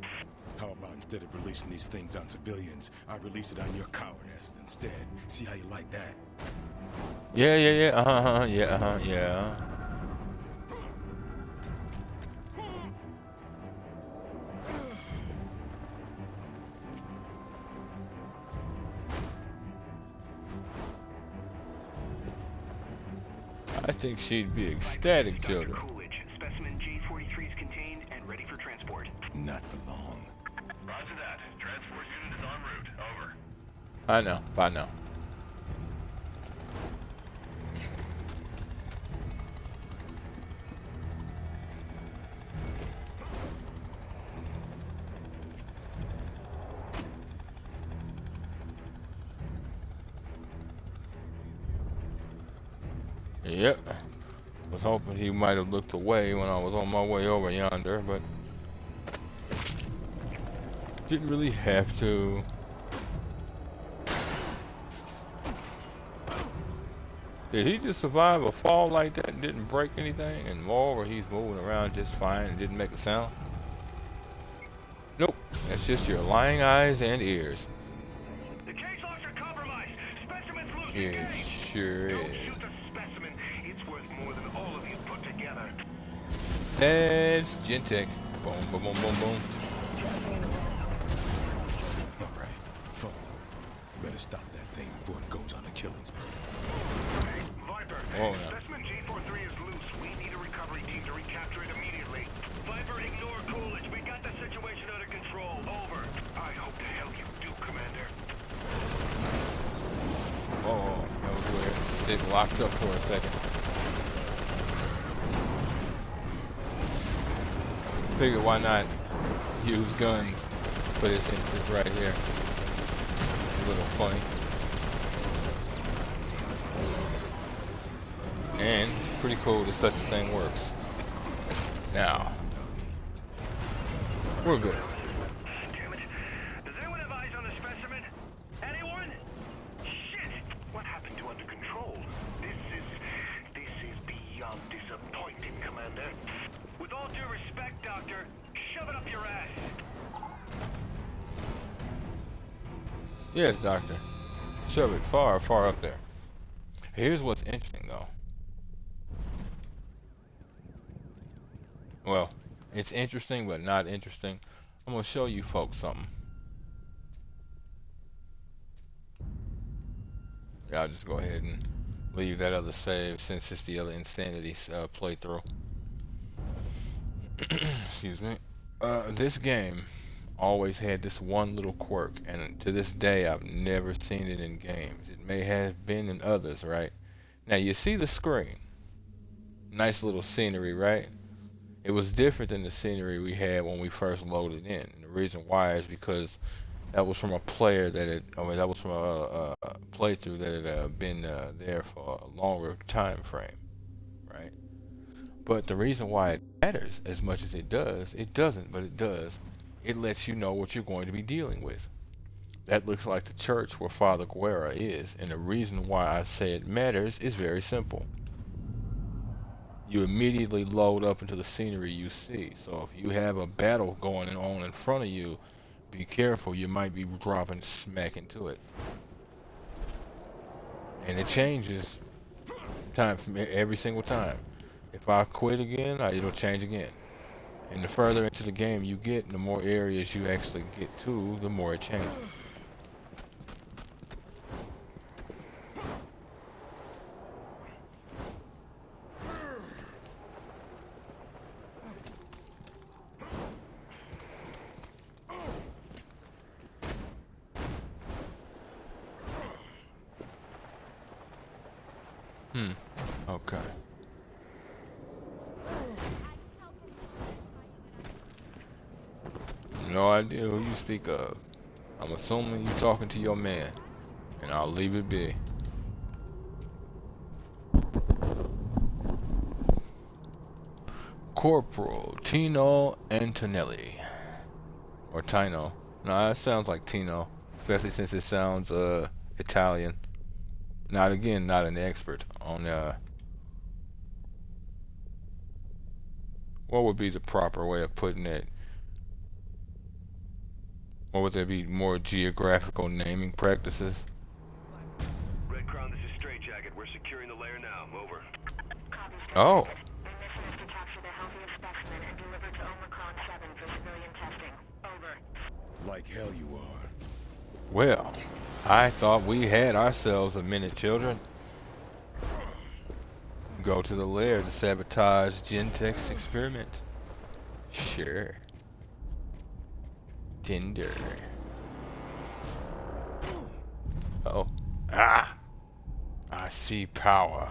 How about instead of releasing these things on civilians, I release it on your coward asses instead? See how you like that? Yeah. I think she'd be ecstatic, children. Coolidge, specimen J43 is contained and ready for transport. Not for long. Roger that. Transport unit is en route. Over. I know. Bye now. Yep. Was hoping he might have looked away when I was on my way over yonder, but didn't really have to. Did he just survive a fall like that and didn't break anything? And moreover, he's moving around just fine and didn't make a sound? Nope. That's just your lying eyes and ears. The case logs are compromised. Specimen's loose. It sure is. It's worth more than all of you put together. That's Gentech. Boom, boom, boom, boom, boom. All right, phone's over. Better stop that thing before it goes on a killing spree. Viper, Oh, no. specimen G43 is loose. We need a recovery team to recapture it immediately. Viper, ignore Coolidge. We got the situation under control. it locked up for a second. Figured why not use guns for this instance right here. A little funny. And it's pretty cool that such a thing works. Now, we're good. Damn it. Does anyone have eyes on the specimen? Anyone? Shit! What happened to under control? This is beyond disappointing, Commander. With all due respect, Doctor, shove it up your ass. Yes, Doctor. Shove it far, far up there. Here's what's interesting, though. Well, it's interesting, but not interesting. I'm going to show you folks something. Yeah, I'll just go ahead and leave that other save since it's the other Insanity playthrough. Excuse me. This game always had this one little quirk, and to this day I've never seen it in games. It may have been in others, right? Now you see the screen. Nice little scenery, right? It was different than the scenery we had when we first loaded in. And the reason why is because that was from a player that that was from a playthrough that had been there for a longer time frame, right? But the reason why it matters as much as it doesn't, but it does. It lets you know what you're going to be dealing with. That looks like the church where Father Guerra is, and the reason why I say it matters is very simple. You immediately load up into the scenery you see. So if you have a battle going on in front of you, be careful, you might be dropping smack into it. And it changes time from every single time. If I quit again, it'll change again. And the further into the game you get, the more areas you actually get to, the more it changes. Okay. No idea who you speak of. I'm assuming you're talking to your man, and I'll leave it be. Corporal Tino Antonelli. Or Tino. No, that sounds like Tino, especially since it sounds Italian. Not an expert on what would be the proper way of putting it? Or would there be more geographical naming practices? Red Crown, this is Straight Jacket. We're securing the lair now. Over. Oh. The mission is to capture the healthiest specimen and deliver to Omicron 7 for civilian testing. Over. Like hell you are. Well, I thought we had ourselves a minute, children. Go to the lair to sabotage Gentech's experiment. Sure. Tinder. Oh. Ah! I see power.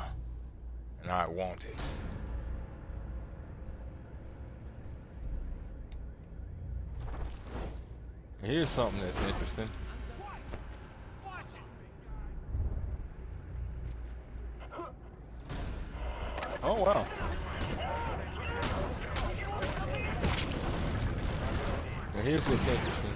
And I want it. Here's something that's interesting. Oh wow. Now here's what's interesting.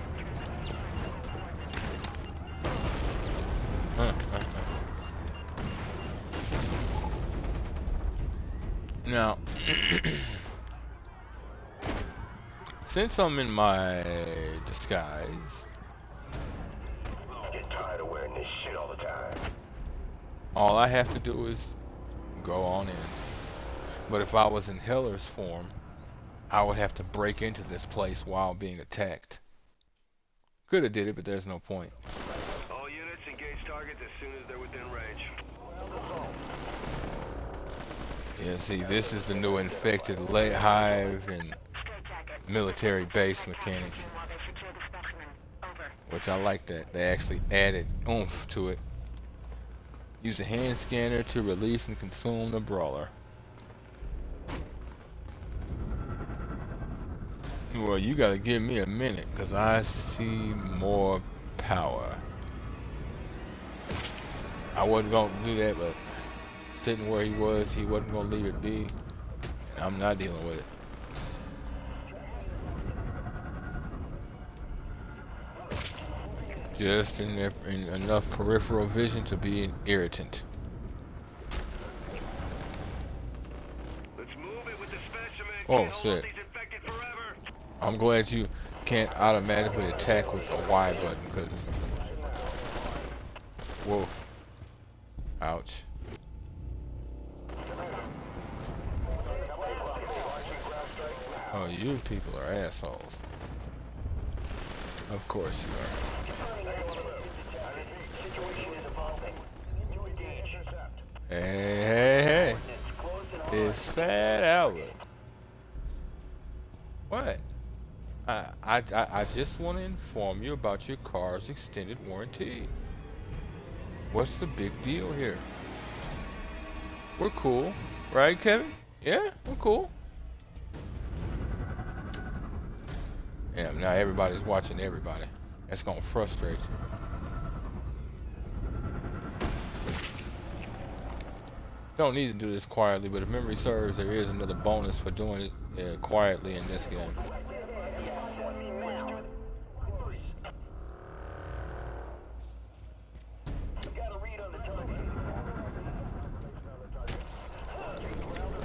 Now, since I'm in my disguise, Get tired of wearing this shit all the time. all I have to do is go on in. But if I was in Heller's form, I would have to break into this place while being attacked. Could have did it, but there's no point. All units engage targets as soon as they're within range. Yeah, see, this is the new infected hive and military base mechanic. Which I like that. They actually added oomph to it. Use the hand scanner to release and consume the brawler. Well, you gotta give me a minute, cause I see more power. I wasn't gonna do that, but sitting where he wasn't gonna leave it be. I'm not dealing with it. Just in enough peripheral vision to be an irritant. Oh shit. I'm glad you can't automatically attack with the Y button, because... Whoa. Ouch. Oh, you people are assholes. Of course you are. Hey, hey, hey. It's Fat Albert. What? I just want to inform you about your car's extended warranty. What's the big deal here? We're cool, right, Kevin? Yeah, we're cool. Yeah, now everybody's watching everybody. That's gonna frustrate you. Don't need to do this quietly, but if memory serves, there is another bonus for doing it quietly in this game.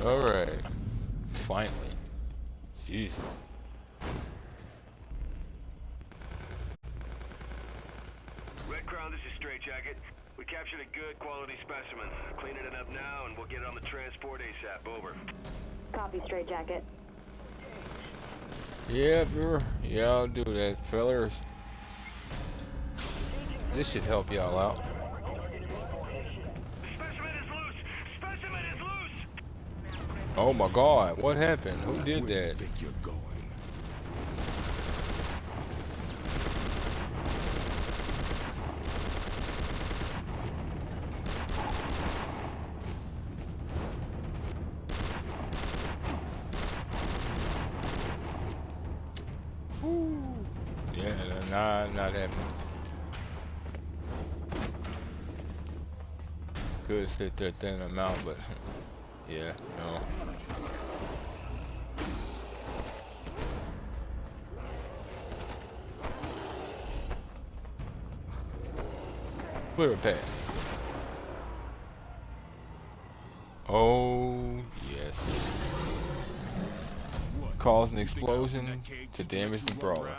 Alright. Finally. Jesus. Red Crown, this is Straight Jacket. We captured a good quality specimen. Cleaning it up now and we'll get it on the transport ASAP. Over. Copy, Straight Jacket. Yeah, I'll do that, fellers. This should help y'all out. Oh my God, what happened? Who did that? Think you're going. Yeah, not happening. Could sit that thing amount, but yeah, no. Clear a path. Oh yes. Cause an explosion to damage the brawler.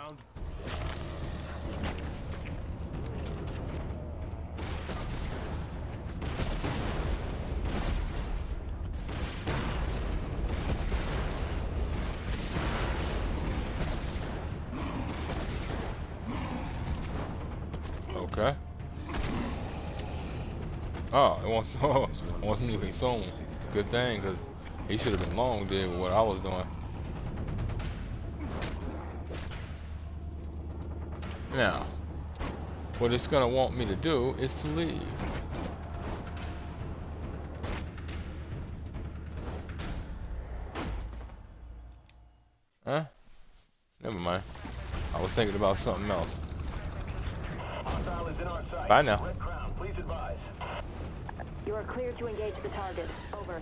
Okay. Oh, it wants me to consume. Good thing, because he should have been long dead with what I was doing. Now, what it's gonna want me to do is to leave. Huh? Never mind. I was thinking about something else. Bye now. You are clear to engage the target. Over.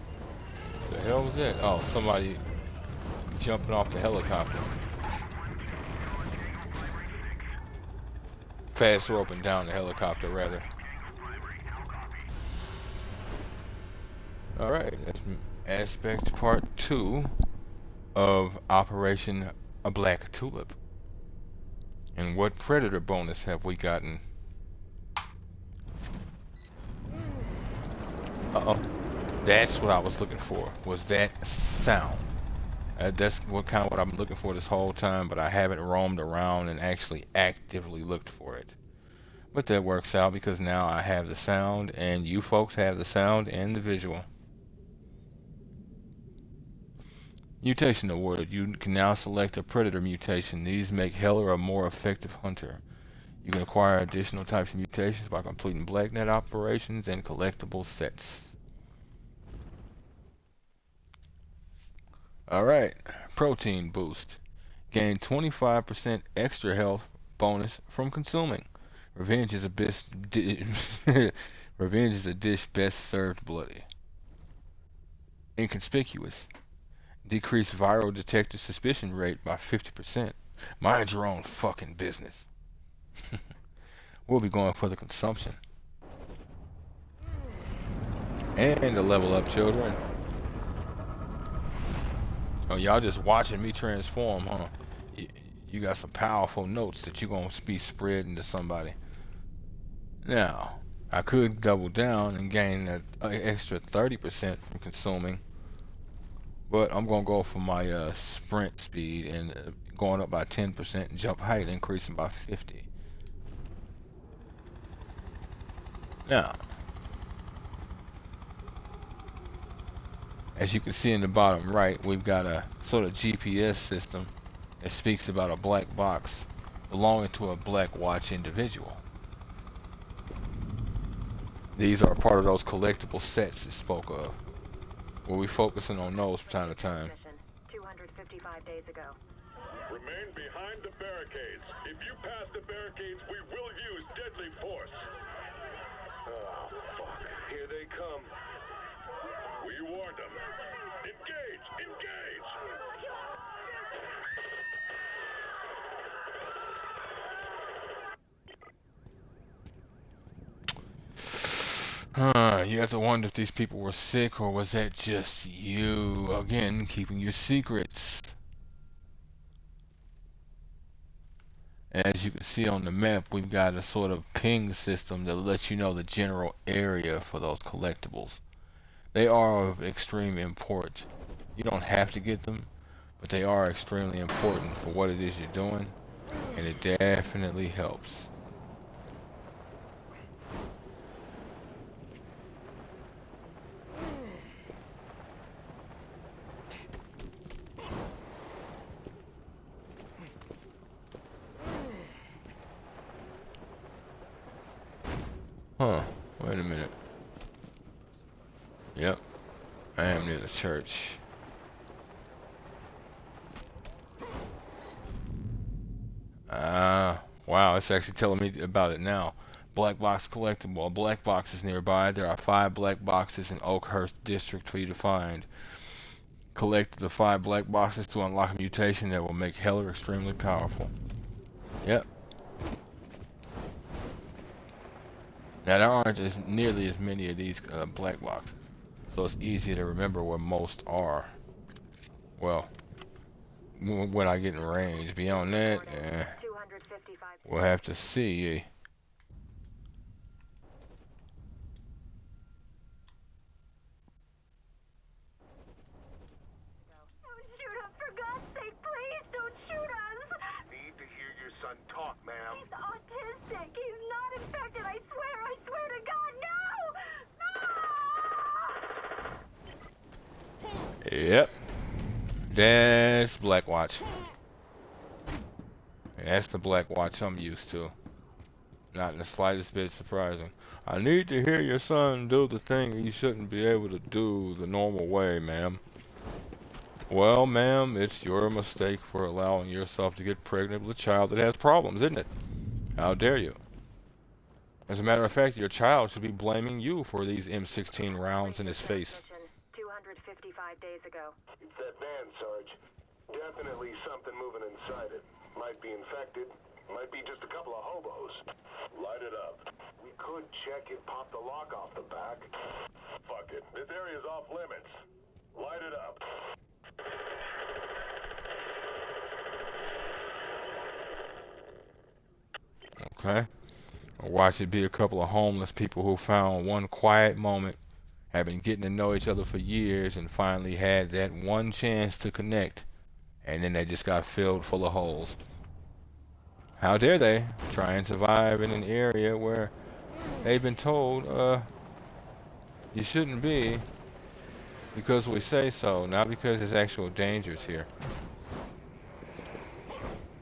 The hell was that? Oh, somebody jumping off the helicopter. Fast roping down the helicopter, rather. Alright, that's aspect part 2 of Operation A Black Tulip. And what predator bonus have we gotten? Uh-oh. That's what I was looking for, was that sound. That's what I'm looking for this whole time, but I haven't roamed around and actually actively looked for it. But that works out because now I have the sound, and you folks have the sound and the visual. Mutation awarded. You can now select a predator mutation. These make Heller a more effective hunter. You can acquire additional types of mutations by completing BlackNet operations and collectible sets. Alright, protein boost. Gain 25% extra health bonus from consuming. Revenge is a Revenge is a dish best served bloody. Inconspicuous. Decrease viral detector suspicion rate by 50%. Mind your own fucking business. We'll be going for the consumption. And to level up, children. Oh, y'all just watching me transform, huh? You got some powerful notes that you're going to be spreading to somebody. Now, I could double down and gain that extra 30% from consuming. But I'm going to go for my sprint speed and going up by 10% and jump height increasing by 50. Now, as you can see in the bottom right, we've got a sort of GPS system that speaks about a black box belonging to a Black Watch individual. These are part of those collectible sets it spoke of. We'll be focusing on those from time to time. 255 days ago. Remain behind the barricades. If you pass the barricades, we will use deadly force. Oh, fuck. Here they come. We warned them. Engage! Engage! You have to wonder if these people were sick, or was that just you, again, keeping your secrets. As you can see on the map, we've got a sort of ping system that lets you know the general area for those collectibles. They are of extreme import. You don't have to get them, but they are extremely important for what it is you're doing, and it definitely helps. Huh, wait a minute. Yep, I am near the church. Wow, it's actually telling me about it now. Black box collectible. A black box is nearby. There are 5 black boxes in Oakhurst District for you to find. Collect the 5 black boxes to unlock a mutation that will make Heller extremely powerful. Yep. Now there aren't nearly as many of these black boxes, so it's easier to remember where most are. Well, when I get in range. Beyond that, we'll have to see. Don't shoot us, for God's sake, please, don't shoot us! Need to hear your son talk, ma'am. He's autistic, he's not infected, I swear to God, no! Yep. That's Black Watch. That's the Black Watch I'm used to. Not in the slightest bit surprising. I need to hear your son do the thing he shouldn't be able to do the normal way, ma'am. Well, ma'am, it's your mistake for allowing yourself to get pregnant with a child that has problems, isn't it? How dare you? As a matter of fact, your child should be blaming you for these M16 rounds in his face. 255 days ago. It's that van, Sarge. Definitely something moving inside it. Might be infected. Might be just a couple of hobos. Light it up. We could check it, pop the lock off the back. Fuck it. This area's off limits. Light it up. Okay. Or watch it be a couple of homeless people who found one quiet moment, have been getting to know each other for years, and finally had that one chance to connect, and then they just got filled full of holes. How dare they try and survive in an area where they've been told, you shouldn't be, because we say so, not because there's actual dangers here.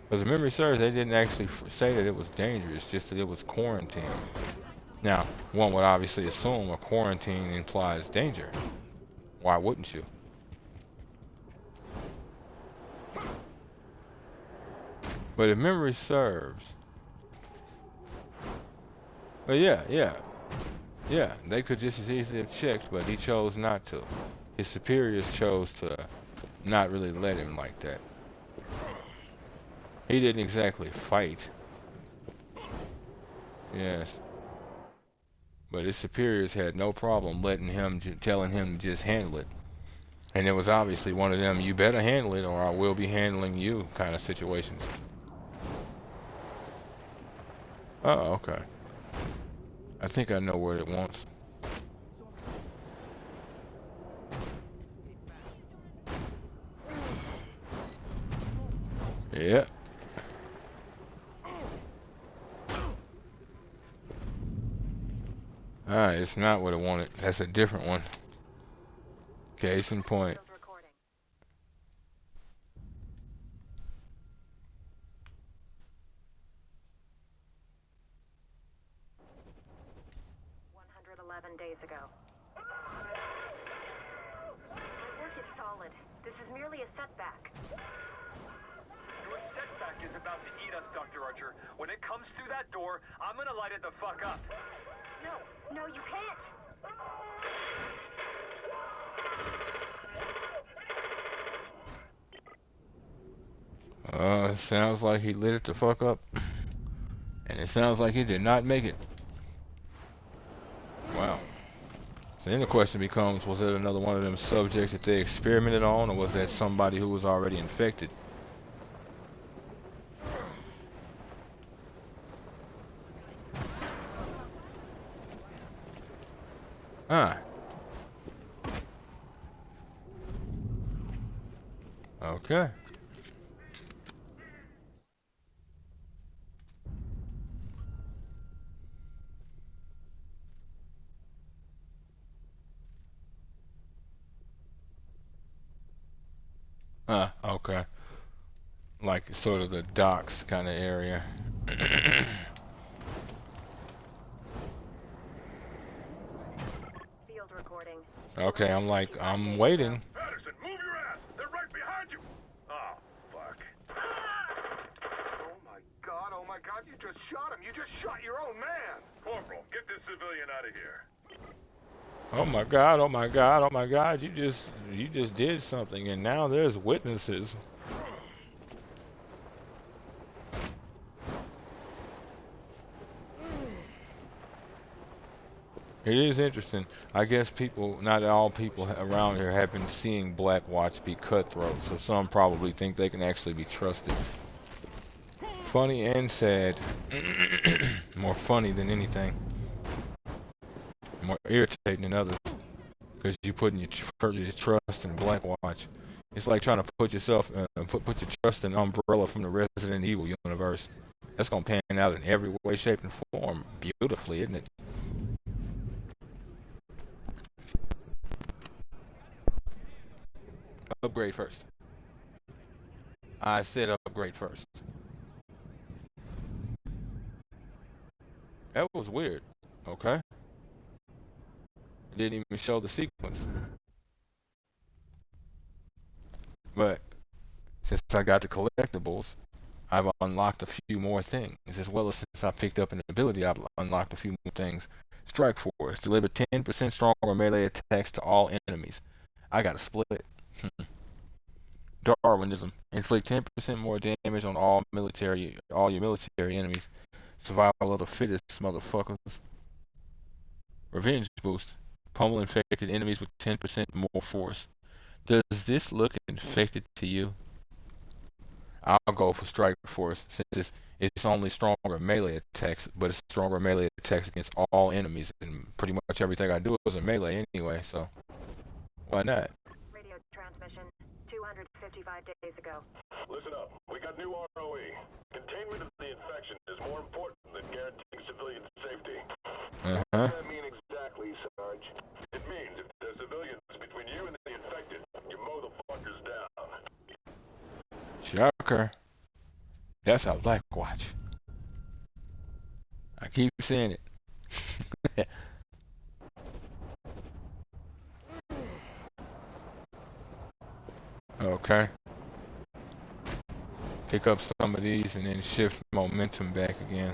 Because memory serves, they didn't actually say that it was dangerous, just that it was quarantine. Now, one would obviously assume a quarantine implies danger. Why wouldn't you? But if memory serves, but yeah, they could just as easily have checked, but he chose not to. His superiors chose to not really let him like that. He didn't exactly fight. Yes. But his superiors had no problem letting him, telling him to just handle it. And it was obviously one of them, you better handle it or I will be handling you kind of situations. Oh, okay. I think I know what it wants. Yep. Alright, it's not what it wanted. That's a different one. Case in point. Days ago. My work is solid. This is merely a setback. Your setback is about to eat us, Dr. Archer. When it comes through that door, I'm gonna light it the fuck up. No, you can't! It sounds like he lit it the fuck up. And it sounds like he did not make it. Wow. Then the question becomes, was it another one of them subjects that they experimented on, or was that somebody who was already infected? Okay. Okay. Like sort of the docks kind of area. Field recording. Okay, I'm waiting. Patterson, move your ass! They're right behind you! Oh, fuck. Oh my god, you just shot him! You just shot your own man! Corporal, get this civilian out of here. Oh my god, oh my god, oh my god, you just did something and now there's witnesses. It is interesting. I guess not all people around here have been seeing Blackwatch be cutthroat, so some probably think they can actually be trusted. Funny and sad. More funny than anything. More irritating than others. Because you're putting your trust in Blackwatch. It's like trying to put yourself, put your trust in Umbrella from the Resident Evil universe. That's going to pan out in every way, shape, and form beautifully, isn't it? Upgrade first. I said upgrade first. That was weird. Okay. It didn't even show the sequence. But since I got the collectibles, I've unlocked a few more things. As well as since I picked up an ability, I've unlocked a few more things. Strike Force. Deliver 10% stronger melee attacks to all enemies. I got a split. Darwinism. Inflict 10% more damage on all your military enemies. Survival of the fittest, motherfuckers. Revenge boost. Pummel infected enemies with 10% more force. Does this look infected to you? I'll go for Strike Force since it's only stronger melee attacks, but it's stronger melee attacks against all enemies, and pretty much everything I do is a melee anyway, so why not? Radio transmission 255 days ago. Listen up. We got new ROE. Containment of the infection is more important than guaranteeing civilian safety. What does that mean exactly, Sarge? It means if there's civilians between you and the infected, you mow the fuckers down. Shocker. That's a Black Watch. I keep saying it. Okay. Pick up some of these and then shift momentum back again.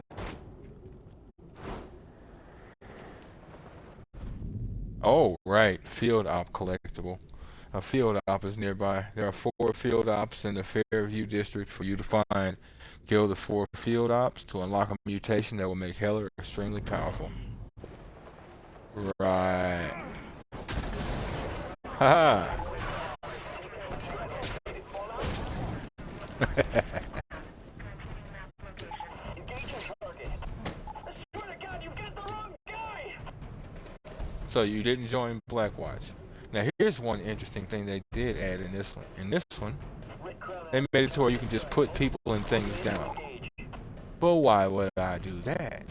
Oh, right. Field op collectible. A field op is nearby. There are 4 field ops in the Fairview district for you to find. Kill the 4 field ops to unlock a mutation that will make Heller extremely powerful. Right. Haha. So you didn't join Blackwatch. Now here's one interesting thing they did add in this one. In this one, they made it to where you can just put people and things down. But why would I do that?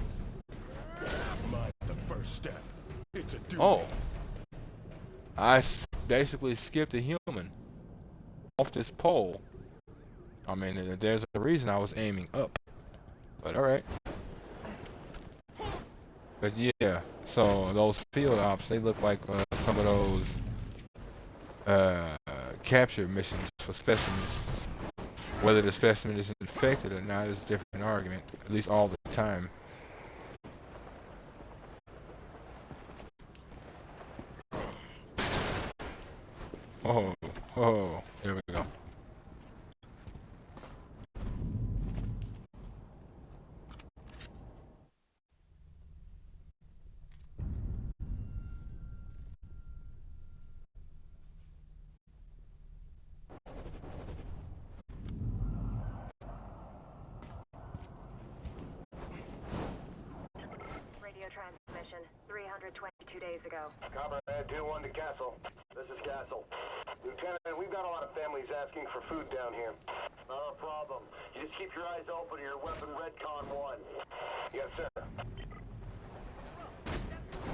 The first step. It's a doozy. Oh. I basically skipped a human off this pole. I mean, there's a reason I was aiming up. But alright. But yeah, so those field ops, they look like some of those capture missions for specimens. Whether the specimen is infected or not is a different argument, at least all the time. Oh, oh, there we go. Radio transmission, 322 days ago. Comrade 2-1 to Castle. This is Castle. Lieutenant, we've got a lot of families asking for food down here. Not a problem. You just keep your eyes open or your weapon Redcon 1. Yes, sir.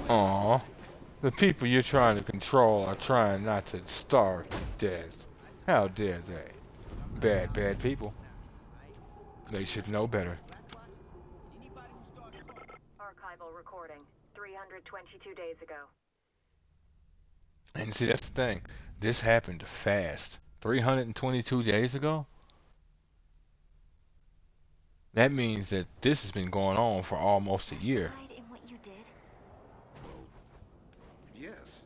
Aww. The people you're trying to control are trying not to starve to death. How dare they? Bad, bad people. They should know better. Archival recording, 322 days ago. And see, that's the thing. This happened fast. 322 days ago? That means that this has been going on for almost a year. In what you did? Yes.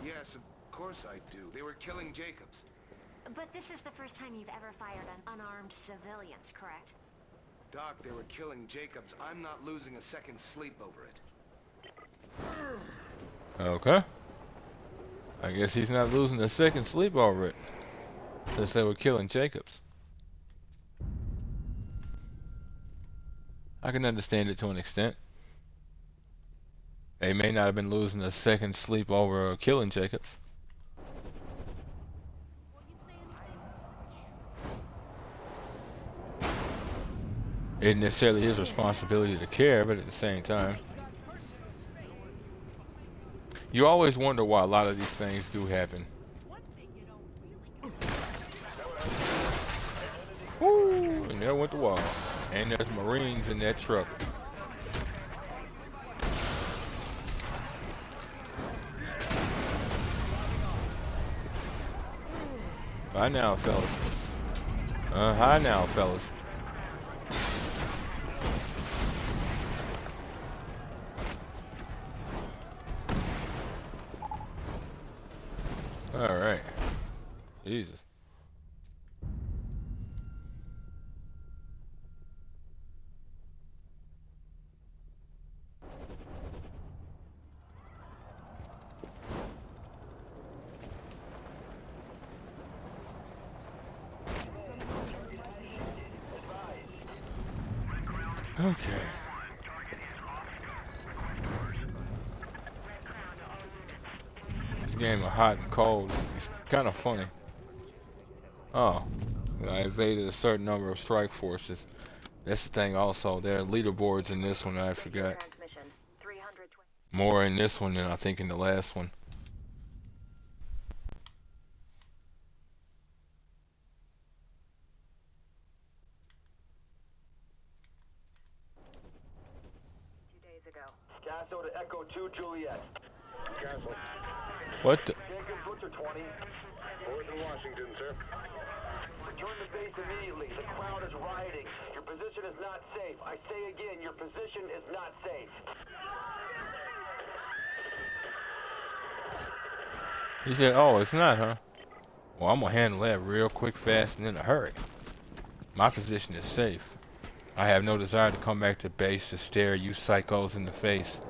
Yes, of course I do. They were killing Jacobs. But this is the first time you've ever fired on unarmed civilians, correct? Doc, they were killing Jacobs. I'm not losing a second's sleep over it. Okay. I guess he's not losing a second sleep over it. Since they were killing Jacobs. I can understand it to an extent. They may not have been losing a second sleep over killing Jacobs. It isn't necessarily his responsibility to care, but at the same time, you always wonder why a lot of these things do happen. Woo! And there went the wall. And there's Marines in that truck. Hi now, fellas. Hi now, fellas. All right. Jesus. Okay. This game of hot and cold is kind of funny. Oh, I evaded a certain number of strike forces. That's the thing also. There are leaderboards in this one I forgot. More in this one than I think in the last one. Paso to Echo 2 Juliet. Castle. What the? Jenkins, what's your 20? Fourth in Washington, sir. Return to base immediately. The crowd is rioting. Your position is not safe. I say again, your position is not safe. He said, oh, it's not, huh? Well, I'm gonna handle that real quick, fast, and in a hurry. My position is safe. I have no desire to come back to base to stare you psychos in the face.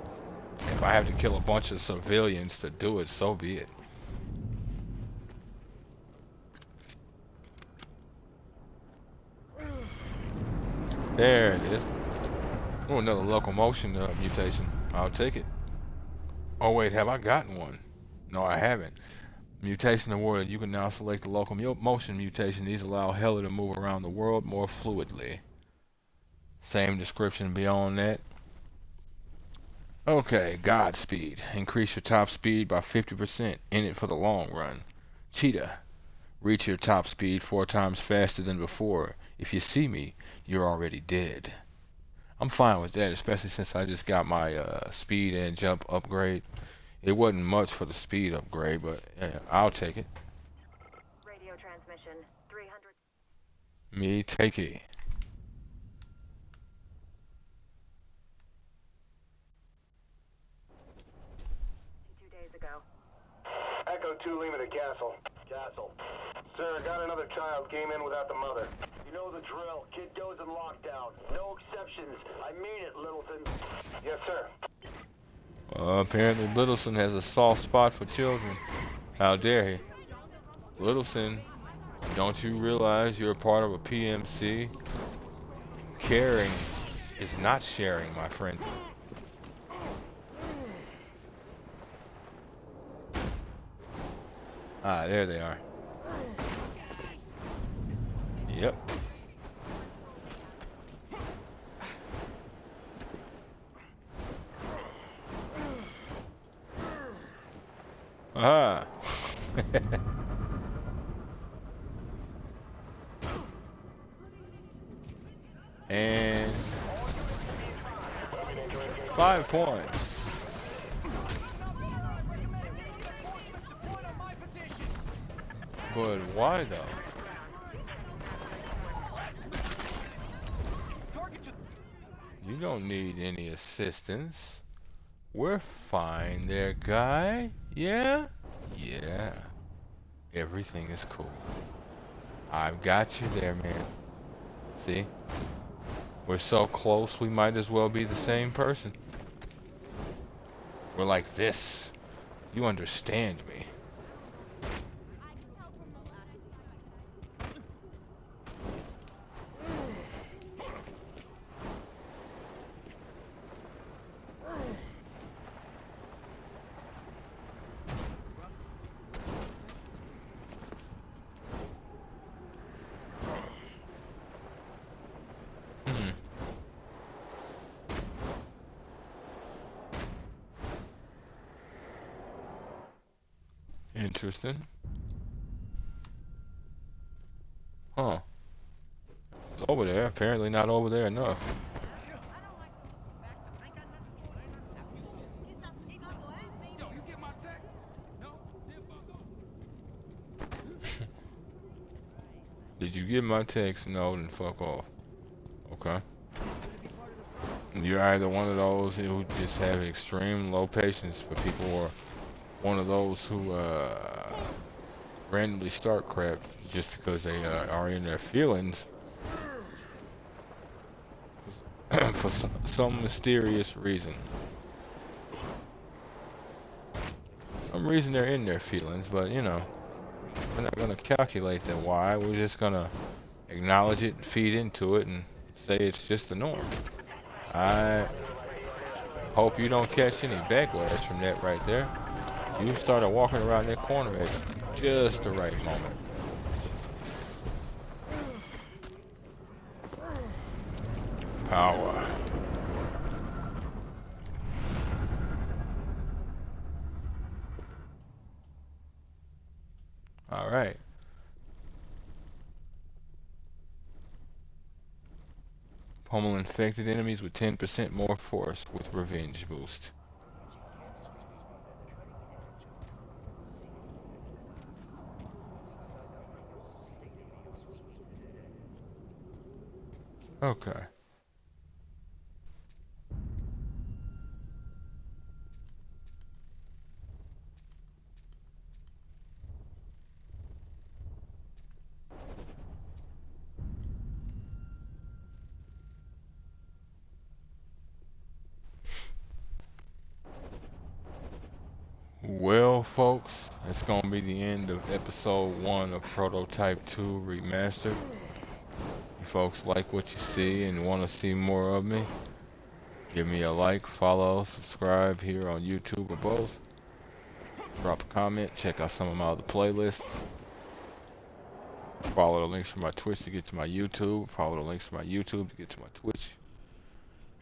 If I have to kill a bunch of civilians to do it, so be it. There it is. Oh, another locomotion mutation. I'll take it. Oh wait, have I gotten one? No, I haven't. Mutation awarded. You can now select the locomotion mutation. These allow Heli to move around the world more fluidly. Same description beyond that. Okay, Godspeed. Increase your top speed by 50%. In it for the long run. Cheetah. Reach your top speed 4 times faster than before. If you see me, you're already dead. I'm fine with that, especially since I just got my speed and jump upgrade. It wasn't much for the speed upgrade, but I'll take it. Radio transmission 300. Me take it. Echo 2 Lima to Castle. Castle. Sir, I got another child. Came in without the mother. You know the drill. Kid goes in lockdown. No exceptions. I mean it, Littleton. Yes, sir. Apparently Littleton has a soft spot for children. How dare he? Littleton, don't you realize you're a part of a PMC? Caring is not sharing, my friend. Ah, there they are. Yep. Ah. And 5 points. But why though? You don't need any assistance. We're fine there, guy. Yeah? Yeah. Everything is cool. I've got you there, man. See? We're so close, we might as well be the same person. We're like this. You understand me. Interesting. Huh. It's over there. Apparently not over there enough. Did you get my text? No, then fuck off. Okay. You're either one of those who just have extreme low patience for people, or one of those who randomly start crap just because they are in their feelings for some mysterious reason. Some reason they're in their feelings, but you know, we're not gonna calculate that why. We're just gonna acknowledge it, feed into it, and say it's just the norm. I hope you don't catch any backlash from that right there. You started walking around that corner at just the right moment. Power. All right. Pummel infected enemies with 10% more force with revenge boost. Okay. Well, folks, it's gonna be the end of episode 1 of Prototype 2 Remastered. You folks like what you see and want to see more of me, give me a like, follow, subscribe here on YouTube or both. Drop a comment, check out some of my other playlists. Follow the links from my Twitch to get to my YouTube. Follow the links from my YouTube to get to my Twitch.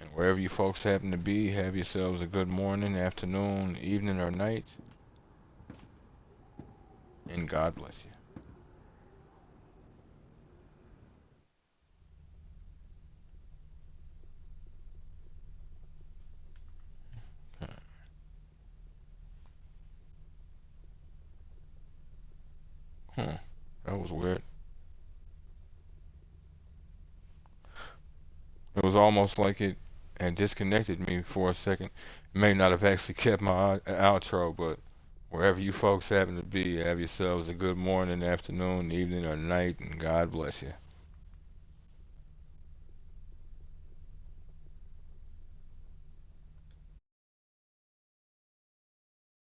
And wherever you folks happen to be, have yourselves a good morning, afternoon, evening, or night. And God bless you. That was weird. It was almost like it had disconnected me for a second. It may not have actually kept my outro, but wherever you folks happen to be, have yourselves a good morning, afternoon, evening, or night, and God bless you.